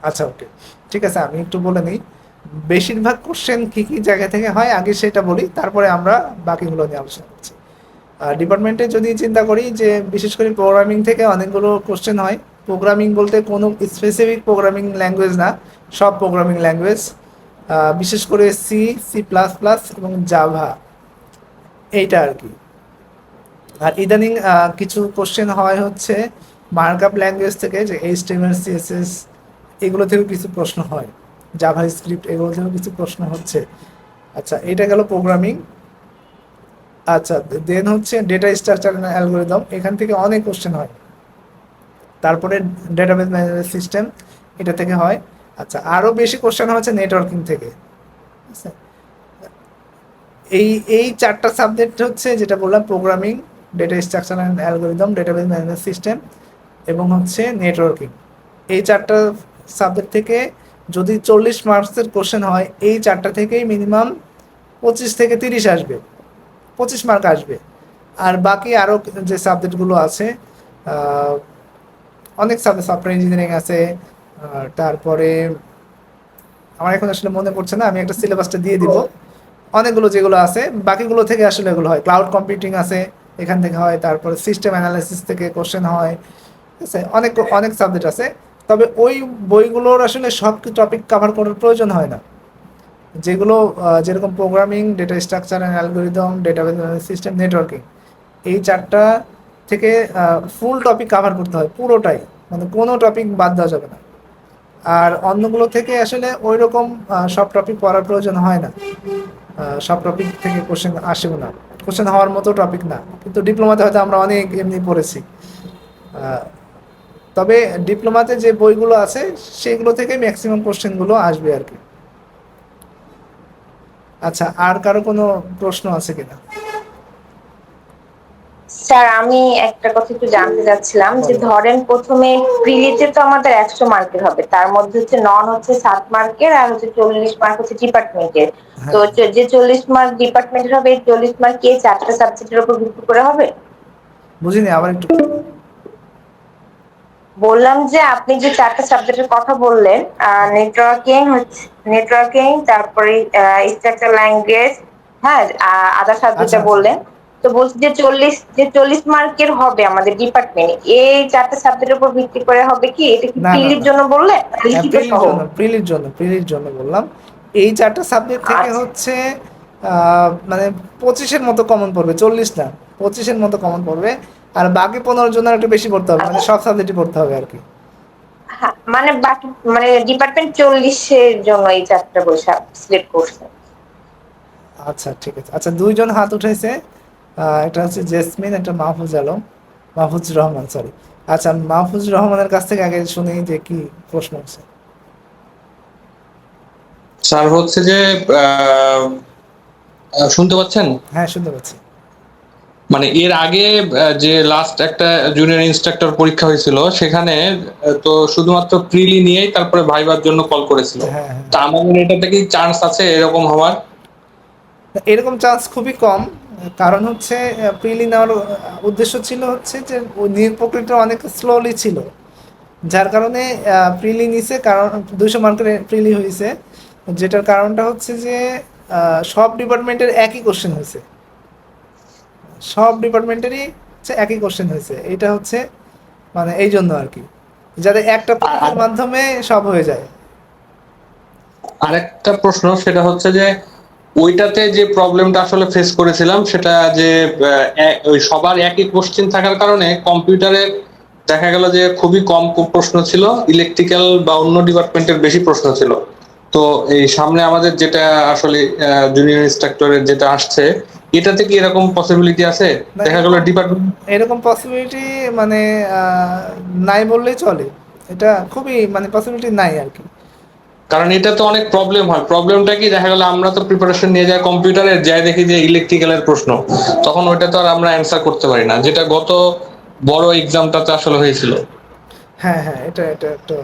আচ্ছা ওকে, ঠিক আছে, আমি একটু বলে নিই বেশিরভাগ কোশ্চেন কি কি জায়গা থেকে হয় আগে সেটা বলি, তারপরে আমরা বাকিগুলো নিয়ে আলোচনা করছি। ডিপার্টমেন্টে যদি চিন্তা করি যে বিশেষ করে প্রোগ্রামিং থেকে অনেকগুলো কোশ্চেন হয়। প্রোগ্রামিং বলতে কোনো স্পেসিফিক প্রোগ্রামিং ল্যাঙ্গুয়েজ না, সব প্রোগ্রামিং ল্যাঙ্গুয়েজ, বিশেষ করে সি, সি প্লাস প্লাস এবং জাভা, এইটা আর কি। আর ইদানিং কিছু কোশ্চেন হয় হচ্ছে মার্কআপ ল্যাঙ্গুয়েজ থেকে, যে HTML CSS এগুলো থেকেও কিছু প্রশ্ন হয়, জাভা স্ক্রিপ্ট এগুলো থেকেও কিছু প্রশ্ন হচ্ছে। আচ্ছা, এটা গেল প্রোগ্রামিং। আচ্ছা, দেন হচ্ছে ডেটা স্ট্রাকচার অ্যান্ড অ্যালগরিদম, এখান থেকে অনেক কোশ্চেন হয়। তারপরে ডেটাবেস ম্যানেজমেন্ট সিস্টেম, এটা থেকে হয়। আচ্ছা, আরও বেশি কোশ্চেন হচ্ছে নেটওয়ার্কিং থেকে। আচ্ছা, এই 4টা সাবজেক্ট হচ্ছে যেটা বললাম, programming, data structure and algorithm, database management system এবং হচ্ছে নেটওয়ার্কিং। এই 4টা সাবজেক্ট থেকে যদি 40 মার্কসের কোশ্চেন হয়, এই 4টা থেকেই মিনিমাম 25 থেকে 30 আসবে, 25 মার্ক আসবে। আর বাকি আরও যে সাবজেক্টগুলো আছে, অনেক সাবজেক্ট, সফটওয়্যার ইঞ্জিনিয়ারিং আছে, তারপরে আমার এখন আসলে মনে পড়ছে না, আমি একটা সিলেবাসটা দিয়ে দিব। অনেকগুলো যেগুলো আছে বাকিগুলো থেকে আসলে এগুলো হয়। ক্লাউড কম্পিউটিং আছে, এখান থেকে হয়। তারপরে সিস্টেম অ্যানালাইসিস থেকে কোশ্চেন হয়। ঠিক আছে, অনেক অনেক সাবজেক্ট আছে। তবে ওই বইগুলোর আসলে সব টপিক কভার করার প্রয়োজন হয় না। যেগুলো যেরকম programming, data structure and algorithm, database system, networking, এই 4টা থেকে ফুল টপিক কভার করতে হয়, পুরোটাই, মানে কোনো টপিক বাদ দেওয়া যাবে না। আর অন্যগুলো থেকে আসলে ওই রকম সব টপিক পড়ার প্রয়োজন হয় না, সব টপিক থেকে কোশ্চেন আসেও না, কোশ্চেন হওয়ার মতো টপিক না। কিন্তু ডিপ্লোমাতে হয়তো আমরা অনেক এমনি পড়েছি। তবে ডিপ্লোমাতে যে বইগুলো আছে সেগুলো থেকে ম্যাক্সিমাম কোশ্চেনগুলো আসবে আর কি। আচ্ছা, আর কারো কোনো প্রশ্ন আছে কিনা? স্যার আমি একটা কথা একটু জানতে চাচ্ছিলাম যে ধরেন প্রথমে প্রিলিতে তো আমাদের 100 মার্কের হবে, তার মধ্যে হচ্ছে নন হচ্ছে 7 মার্কের আর হচ্ছে 40 মার্ক হচ্ছে ডিপার্টমেন্টের। তো যে 40 মার্ক ডিপার্টমেন্টের হবে, 40 মার্ক কি 4টা সাবজেক্টের উপর ভিত্তি করে হবে? বুঝিনি, আবার একটু বললাম যে আপনি যে 4টা সাবজেক্টের কথা বললেন, নেটওয়ার্কিং, তারপরে স্ট্রাকচার ল্যাঙ্গুয়েজ, হ্যাঁ, আদার সাবজেক্টটা বললেন। তো বলছি যে 40 মার্কের হবে আমাদের ডিপার্টমেন্ট, এই 4টা সাবজেক্টের উপর ভিত্তি করে হবে কি? এটা কি না না প্রিলির না, জন্য বললেন লিখিত প্রিলির সহ? জন্য, প্রিলির জন্য বললাম। এই 4টা সাবজেক্ট থেকে হচ্ছে মানে 25-এর মতো কমন পড়বে, 40 না, 25-এর মতো কমন পড়বে। আর বাকি 15 জনের একটু বেশি পড়তে হবে, মানে সব সাবজেক্টই পড়তে হবে আর কি। হ্যাঁ, মানে বাকি মানে ডিপার্টমেন্ট 40-এর জন্য এই 4টা বৈশা সিলেক্ট করছে। আচ্ছা ঠিক আছে। আচ্ছা, 2জন হাত উঠেছে, একটা হচ্ছে জেসমিন, একটা মাহফুজ আলম, মাহফুজ রহমান, সরি। আচ্ছা, মাহফুজ রহমানের কাছ থেকে আগে শুনি যে কি প্রশ্ন আছে। স্যার হচ্ছে যে শুনতে পাচ্ছেন? হ্যাঁ, শুনতে পাচ্ছি। মানে এর আগে যে লাস্ট একটা জুনিয়র ইনস্ট্রাক্টর পরীক্ষা হয়েছিল সেখানে তো শুধুমাত্র প্রিলি নিয়েই তারপরে ভাইবার জন্য কল করেছিল। তা আমাদের এটাতে কি চান্স আছে এরকম হওয়ার? এরকম চান্স খুবই কম, কারণ হচ্ছে প্রিলি নেওয়ার উদ্দেশ্য ছিল হচ্ছে যে ওই নিয়োগ প্রক্রিয়াটা অনেক স্লোলি ছিল, যার কারণে প্রিলি নিছে, কারণ 200 মার্কের প্রিলি হয়েছে, যেটার কারণটা হচ্ছে যে সব ডিপার্টমেন্টের একই কোশ্চেন হয়েছে, সব ডিপার্টমেন্টেরই হচ্ছে একই কোশ্চেন হয়েছে। এটা হচ্ছে মানে এই জন্য আর কি, যাতে একটা পরীক্ষার মাধ্যমে সব হয়ে যায়। আরেকটা প্রশ্ন, সেটা হচ্ছে যে ওইটাতে যে প্রবলেমটা আসলে ফেস করেছিলাম সেটা যে ওই সবার একই কোশ্চেন থাকার কারণে কম্পিউটারে দেখা গেল যে খুবই কম প্রশ্ন ছিল, ইলেকট্রিক্যাল বা অন্য ডিপার্টমেন্টের বেশি প্রশ্ন ছিল। তো এই সামনে আমাদের যেটা আসলে জুনিয়র ইনস্ট্রাক্টরের যেটা আসছে, এটাতে কি এরকম পসিবিলিটি আছে? দেখা গেল ডিপার্টমেন্ট এরকম পসিবিলিটি মানে নাই বললেই চলে, এটা খুবই মানে পসিবিলিটি নাই আর কি। কারণ এটা তো অনেক প্রবলেম হয়। প্রবলেমটা কি, দেখা গেল আমরা তো প্রিপারেশন নিয়ে যাই কম্পিউটারে, যাই দেখি যে ইলেকট্রিক্যালের প্রশ্ন, তখন ওইটা তো আর আমরা অ্যান্সার করতে পারি না, যেটা গত বড় এক্সামটাতে আসলে হয়েছিল। হ্যাঁ হ্যাঁ, এটা এটা একটা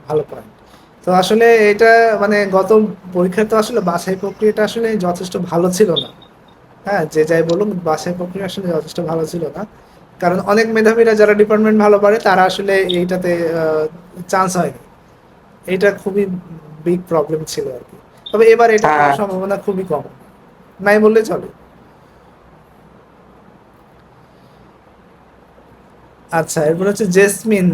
ভালো পয়েন্ট। তো আসলে এটা মানে গত পরীক্ষা তো আসলে বাছাই প্রক্রিয়াটা আসলে যথেষ্ট ভালো ছিল না। হ্যাঁ, যে যাই বলুন, বাছাই প্রক্রিয়া আসলে যথেষ্ট ভালো ছিল না, কারণ অনেক মেধাবীরা যারা ডিপার্টমেন্ট ভালো পারে তারা আসলে এইটাতে চান্স হয়নি। এটা খুবই বিগ প্রবলেম ছিল আর কি। তবে এবার এটা হওয়ার সম্ভাবনা খুবই কম, নাই বললে চলে। আচ্ছা, এরপর হচ্ছে জেসমিন।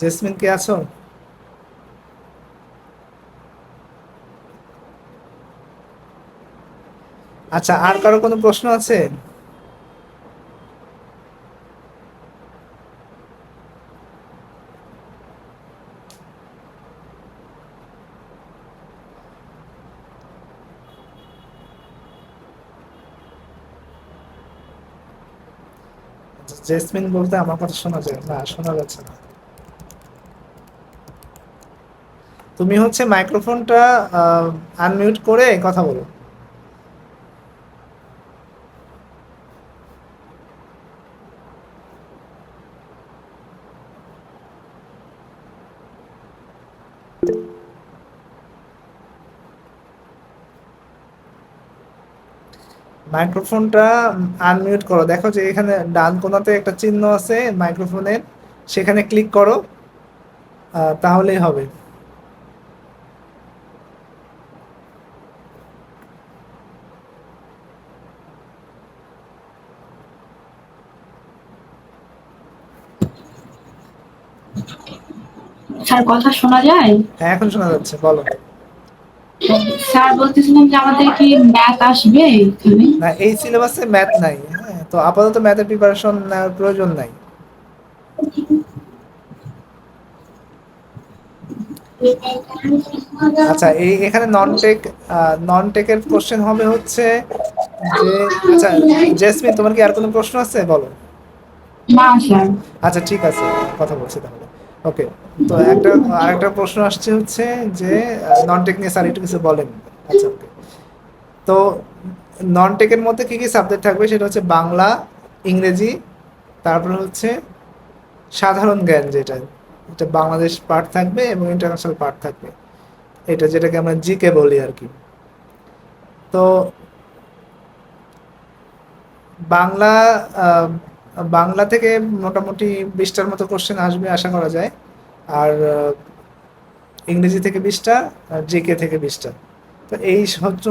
জেসমিন কে আছো? আচ্ছা, আর কারো কোনো প্রশ্ন আছে? জেসমিন বলতে আমার কথা শোনা যায় না? শোনা যাচ্ছে না। তুমি হচ্ছে মাইক্রোফোনটা আনমিউট করে কথা বলো। মাইক্রোফোনটা আনমিউট করো, দেখো যে এখানে ডান কোণাতে একটা চিহ্ন আছে মাইক্রোফোনের, সেখানে ক্লিক করো, তাহলেই হবে। স্যার কথা শোনা যায়? হ্যাঁ, এখন শোনা যাচ্ছে, বলো। স্যার বলতেছিলাম যে আমাদের কি ম্যাথ আসবে এখানে? না, এই সিলেবাসে ম্যাথ নাই। হ্যাঁ, তো আপাতত ম্যাথের প্রিপারেশন নেওয়ার প্রয়োজন নাই। আচ্ছা, এই এখানে নন টেকের কোশ্চেন হবে হচ্ছে যে, আচ্ছা জেসমিন, তোমার কি আর কোনো প্রশ্ন আছে, বলো। না স্যার। আচ্ছা ঠিক আছে, কথা বলছি তাহলে। ওকে, তো আরেকটা প্রশ্ন আসছে হচ্ছে যে নন টেক নিয়ে স্যার একটু কিছু বলেন। আচ্ছা ওকে, তো নন টেকের মধ্যে কি কি সাবজেক্ট থাকবে সেটা হচ্ছে বাংলা, ইংরেজি, তারপরে হচ্ছে সাধারণ জ্ঞান, যেটা এটা বাংলাদেশ পার্ট থাকবে এবং ইন্টারন্যাশনাল পার্ট থাকবে, এটা যেটাকে আমরা জিকে বলি আর কি। তো বাংলা আহ, বাংলা থেকে মোটামুটি 20টার মতো কোশ্চেন আসবে আশা করা যায়, আর ইংরেজি থেকে 20টা, আর জিকে থেকে 20টা। তো এই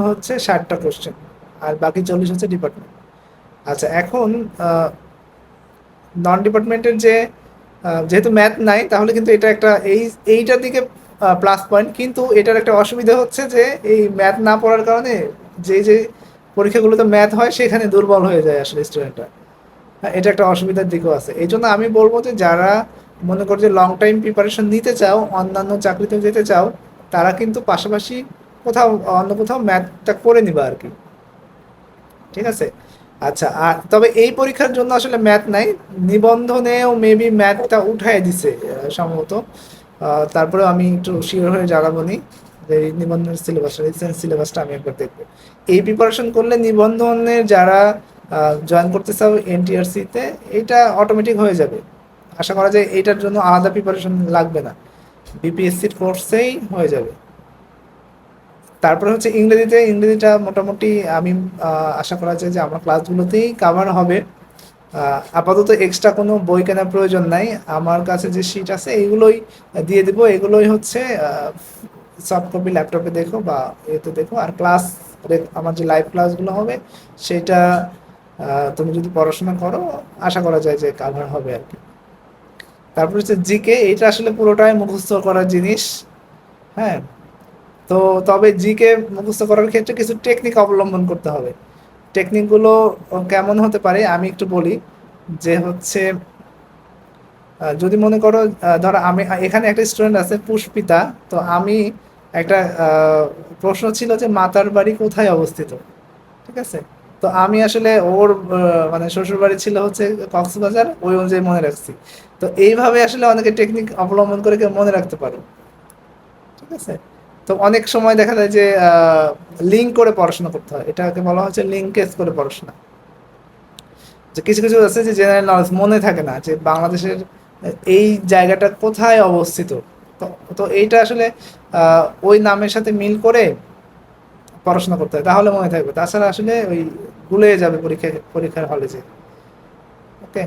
হচ্ছে 60টা কোশ্চেন, আর বাকি 40 হচ্ছে ডিপার্টমেন্ট। আচ্ছা, এখন নন ডিপার্টমেন্টের যে যেহেতু ম্যাথ নাই, তাহলে কিন্তু এটা একটা এইটার দিকে প্লাস পয়েন্ট, কিন্তু এটার একটা অসুবিধা হচ্ছে যে এই ম্যাথ না পড়ার কারণে যে পরীক্ষাগুলোতে ম্যাথ হয় সেখানে দুর্বল হয়ে যায় আসলে স্টুডেন্টরা। এটা একটা অসুবিধার দিকও আছে। এই জন্য আমি বলবো যে যারা মনে করো যে লং টাইম প্রিপারেশন নিতে চাও, অন্যান্য চাকরিতে যেতে চাও, তারা কিন্তু পাশাপাশি অন্য কোথাও ম্যাথটা করে নিবা আর কি, ঠিক আছে? আচ্ছা, আর তবে এই পরীক্ষার জন্য আসলে ম্যাথ নাই, নিবন্ধনেও মেবি ম্যাথটা উঠায় দিছে সম্ভবত। তারপরে আমি একটু শিওর হয়ে জানাবো নি যে নিবন্ধনের সিলেবাসটা, রিসেন্ট সিলেবাসটা আমি একবার দেখবো। এই প্রিপারেশন করলে নিবন্ধনের যারা জয়েন করতে চাও এনটিআরসিতে, এটা অটোমেটিক হয়ে যাবে। আশা করা যায় এটার জন্য আলাদা প্রিপারেশন লাগবে না, বিপিএসসির কোর্সেই হয়ে যাবে। তারপরে হচ্ছে ইংরেজিটা মোটামুটি আমি আশা করা যায় যে আমার ক্লাসগুলোতেই কাভার হবে। আপাতত এক্সট্রা কোনো বই কেনার প্রয়োজন নাই, আমার কাছে যে শিট আছে এইগুলোই দিয়ে দেবো। এগুলোই হচ্ছে সফট কপি ল্যাপটপে দেখো বা এতে দেখো। আর ক্লাস আমার যে লাইভ ক্লাসগুলো হবে সেটা তুমি যদি পড়াশোনা করো আশা করা যায় যে কাভার হবে আর কি। তারপর হচ্ছে জিকে, এটা আসলে পুরোটাই মুখস্থ করার জিনিস। হ্যাঁ, তো তবে জিকে মুখস্থ করার ক্ষেত্রে কিছু টেকনিক অবলম্বন করতে হবে। টেকনিকগুলো কেমন হতে পারে আমি একটু বলি। যে হচ্ছে যদি মনে করো ধরো আমি এখানে একটা স্টুডেন্ট আছে পুষ্পিতা, তো আমি একটা প্রশ্ন ছিল যে মাতার বাড়ি কোথায় অবস্থিত, ঠিক আছে? তো আমি আসলে ওর মানে শ্বশুর বাড়ি ছিল হচ্ছে কক্সবাজার, ওই অনুযায়ী মনে রাখছি। তো এইভাবে আসলে অনেকে টেকনিক অবলম্বন করে কেউ মনে রাখতে পারে, ঠিক আছে? তো অনেক সময় দেখা যায় যে লিঙ্ক করে পড়াশোনা করতে হয়, এটাকে বলা হচ্ছে লিঙ্কেজ করে পড়াশোনা। যে কিছু কিছু আছে যে জেনারেল নলেজ মনে থাকে না যে বাংলাদেশের এই জায়গাটা কোথায় অবস্থিত, তো তো এইটা আসলে ওই নামের সাথে মিল করে পড়াশোনা করতে হয়, তাহলে মনে থাকবে। তাছাড়া আসলে ওই ভুলে যাবে পরীক্ষার হলে যে। ওকে,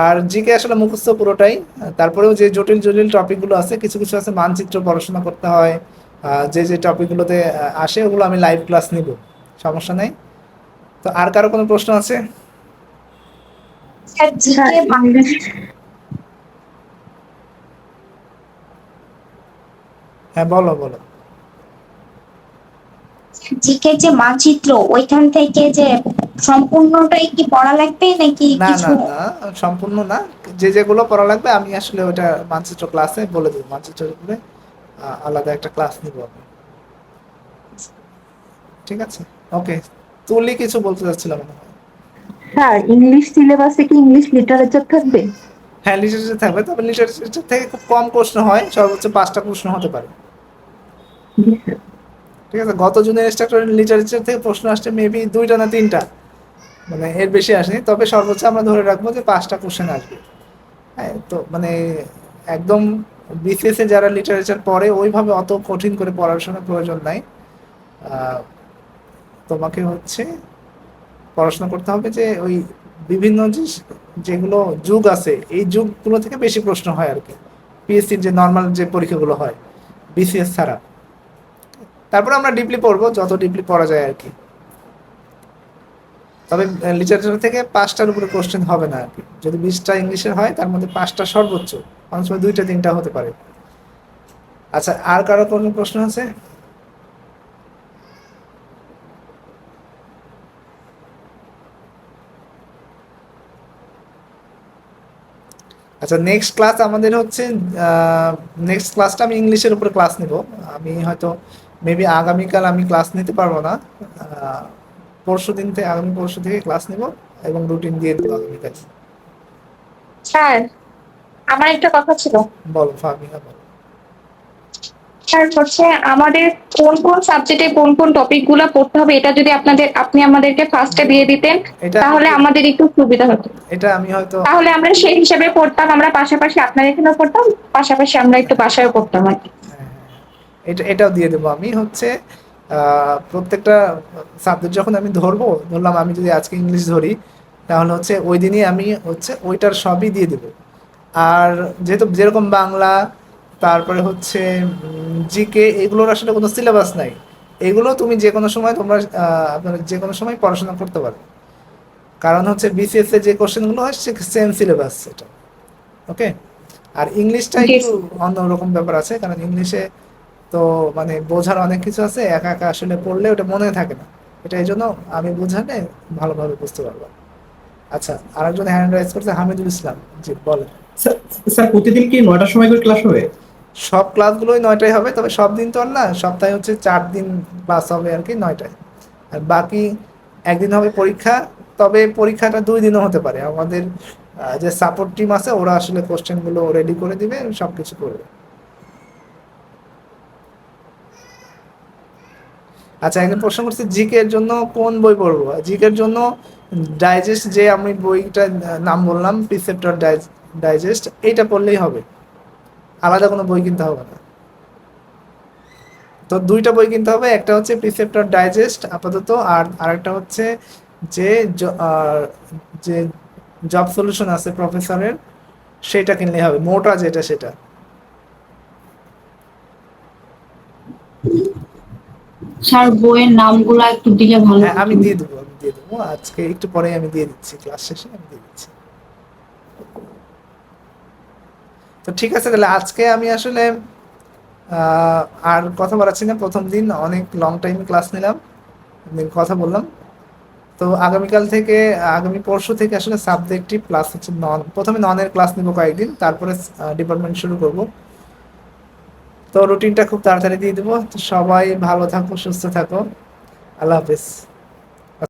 আর জিকে আসলে মুখস্থ পুরোটাই। তারপরেও যে জটিল জটিল টপিকগুলো আছে, কিছু কিছু আছে মানচিত্র পড়াশোনা করতে হয়, যে টপিকগুলোতে আসে ওগুলো আমি লাইভ ক্লাস নিব, সমস্যা নেই। তো আর কারো কোনো প্রশ্ন আছে? হ্যাঁ, বলো বলো। জিকে যে মানচিত্র, ওইখান থেকে যে সম্পূর্ণটাই কি পড়া লাগবে নাকি না কিছু? না না, সম্পূর্ণ না, যেগুলো পড়া লাগবে আমি আসলে ওটা মানচিত্র ক্লাসে বলে দেবো, মানচিত্রের উপরে আলাদা একটা ক্লাস নিব আমি, ঠিক আছে? ওকে, তুলি কিছু বলতে চাচ্ছিলাম মনে হয়। স্যার, ইংলিশ সিলেবাসে কি ইংলিশ লিটারেচার থাকবে? হ্যাঁ, লিটারেচার থাকবে, তবে লিটারেচার থেকে খুব কম প্রশ্ন হয়, সর্বোচ্চ 5টা প্রশ্ন হতে পারে, ঠিক আছে? গত জুনিয়র ইনস্ট্রাক্টর লিটারেচার থেকে প্রশ্ন আসছে মেবি 2টা না 3টা, মানে এর বেশি আসেনি, তবে সর্বোচ্চ আমরা ধরে রাখবো যে 5টা কোশ্চেন আসবে। হ্যাঁ, তো মানে একদম বিসিএসে যারা লিটারেচার পড়ে ওইভাবে অত কঠিন করে পড়াশোনার প্রয়োজন নাই। তোমাকে হচ্ছে পড়াশোনা করতে হবে যে ওই বিভিন্ন যেগুলো যুগ আছে এই যুগগুলো থেকে বেশি প্রশ্ন হয় আর কি, পিএসসির যে নর্মাল যে পরীক্ষাগুলো হয় বিসিএস ছাড়া। তারপর আমরা ডিপলি পড়বো, যত ডিপলি পড়া যায় আর কি। তবে লিটারেচার থেকে 5টার উপরে কোশ্চেন হবে না আর কি। যদি 20টা ইংলিশের হয় তার মধ্যে 5টা সর্বোচ্চ, অনেক সময় 2টা 3টা হতে পারে। আচ্ছা, আর কারো কোনো প্রশ্ন আছে? আচ্ছা, নেক্সট ক্লাস আমাদের হচ্ছে নেক্সট ক্লাসটা আমি ইংলিশের উপরে ক্লাস নিব। আমি হয়তো মেবি আগামীকাল আমি ক্লাস নিতে পারবো না, আগামী পরশু থেকে ক্লাস নিব এবং রুটিন দিয়ে দেবো আগামীকাল। স্যার, আমার একটা কথা ছিল। বলো ফাহমিনা, বলো। স্যার হচ্ছে আমাদের কোন কোন সাবজেক্টে কোন কোন টপিক গুলা পড়তে হবে এটা যদি আপনি আমাদেরকে ফার্স্টে দিয়ে দিতেন তাহলে আমাদের একটু সুবিধা হতো। এটা আমি হয়তো তাহলে আমরা সেই হিসাবে পড়তাম, আমরা পাশাপাশি আপনার এখানেও পড়তাম, পাশাপাশি আমরা একটু বাসায়ও পড়তাম আর কি। এটাও দিয়ে দেবো আমি। হচ্ছে প্রত্যেকটা সাবজেক্ট যখন আমি ধরলাম আমি যদি আজকে ইংলিশ ধরি তাহলে হচ্ছে ওই দিনই আমি হচ্ছে ওইটার সবই দিয়ে দেবো। আর যেহেতু যেরকম বাংলা, তারপরে হচ্ছে জিকে, এগুলোর আসলে কোনো সিলেবাস নাই। এগুলো তুমি যে কোনো সময় তোমরা আপনারা যে কোনো সময় পড়াশোনা করতে পারো, কারণ হচ্ছে বিসিএস এ যে কোশ্চেনগুলো হয় সেম সিলেবাস এটা। ওকে। আর ইংলিশটা একটু অন্যরকম ব্যাপার আছে, কারণ ইংলিশে তো মানে বোঝার অনেক কিছু আছে, একা একা আসলে পড়লে ওটা মনে থাকে না। এটা এই জন্য আমি বোঝালে ভালোভাবে বুঝতে পারবো। আচ্ছা, আরেকজন হ্যান্ড রাইজ করছে, হামিদুল ইসলাম। জি বলেন। স্যার প্রতিদিন কি 9টার সময় করে ক্লাস হবে? সব ক্লাসগুলোই 9টায় হবে, তবে সব দিন তো আর না, সপ্তাহে হচ্ছে 4 দিন ক্লাস হবে আর কি 9টায়। আর বাকি একদিন হবে পরীক্ষা, তবে পরীক্ষাটা 2 দিনও হতে পারে। আমাদের যে সাপোর্ট টিম আছে ওরা আসলে কোশ্চেনগুলো রেডি করে দিবে, সবকিছু করবে। আচ্ছা, একজন প্রশ্ন করছে জিকে এর জন্য কোন বই পড়বো। জিকে এর জন্য ডাইজেস্ট, যে আমি বইটার নাম বললাম প্রিসেপ্টর ডাইজেস্ট, এইটা পড়লেই হবে, আলাদা কোনো বই কিনতে হবে না। তো 2টা বই কিনতে হবে, একটা হচ্ছে প্রিসেপ্টর ডাইজেস্ট আপাতত, আর আরেকটা হচ্ছে যে যে জব সলিউশন আছে প্রফেসরের, সেটা কিনলেই হবে, মোটা যেটা সেটা। স্যার বইয়ের নামগুলো একটু দিলে ভালো হ্যাঁ, হতো। আমি দিয়ে দেবো আজকে একটু পরে আমি দিয়ে দিচ্ছি, ক্লাস শেষে আমি দিয়ে দিচ্ছি। তো ঠিক আছে, তাহলে আজকে আমি আসলে আর কথা বলাচ্ছি না। প্রথম দিন অনেক লং টাইম ক্লাস নিলাম, কথা বললাম। তো আগামী পরশু থেকে আসলে সাবজেক্টিভ প্লাস হচ্ছে প্রথমে ননের ক্লাস নিব কয়েকদিন, তারপরে ডিপার্টমেন্ট শুরু করব। তো রুটিনটা খুব তাড়াতাড়ি দিয়ে দেবো। তো সবাই ভালো থাকো, সুস্থ থাকো, আল্লাহ হাফেজ।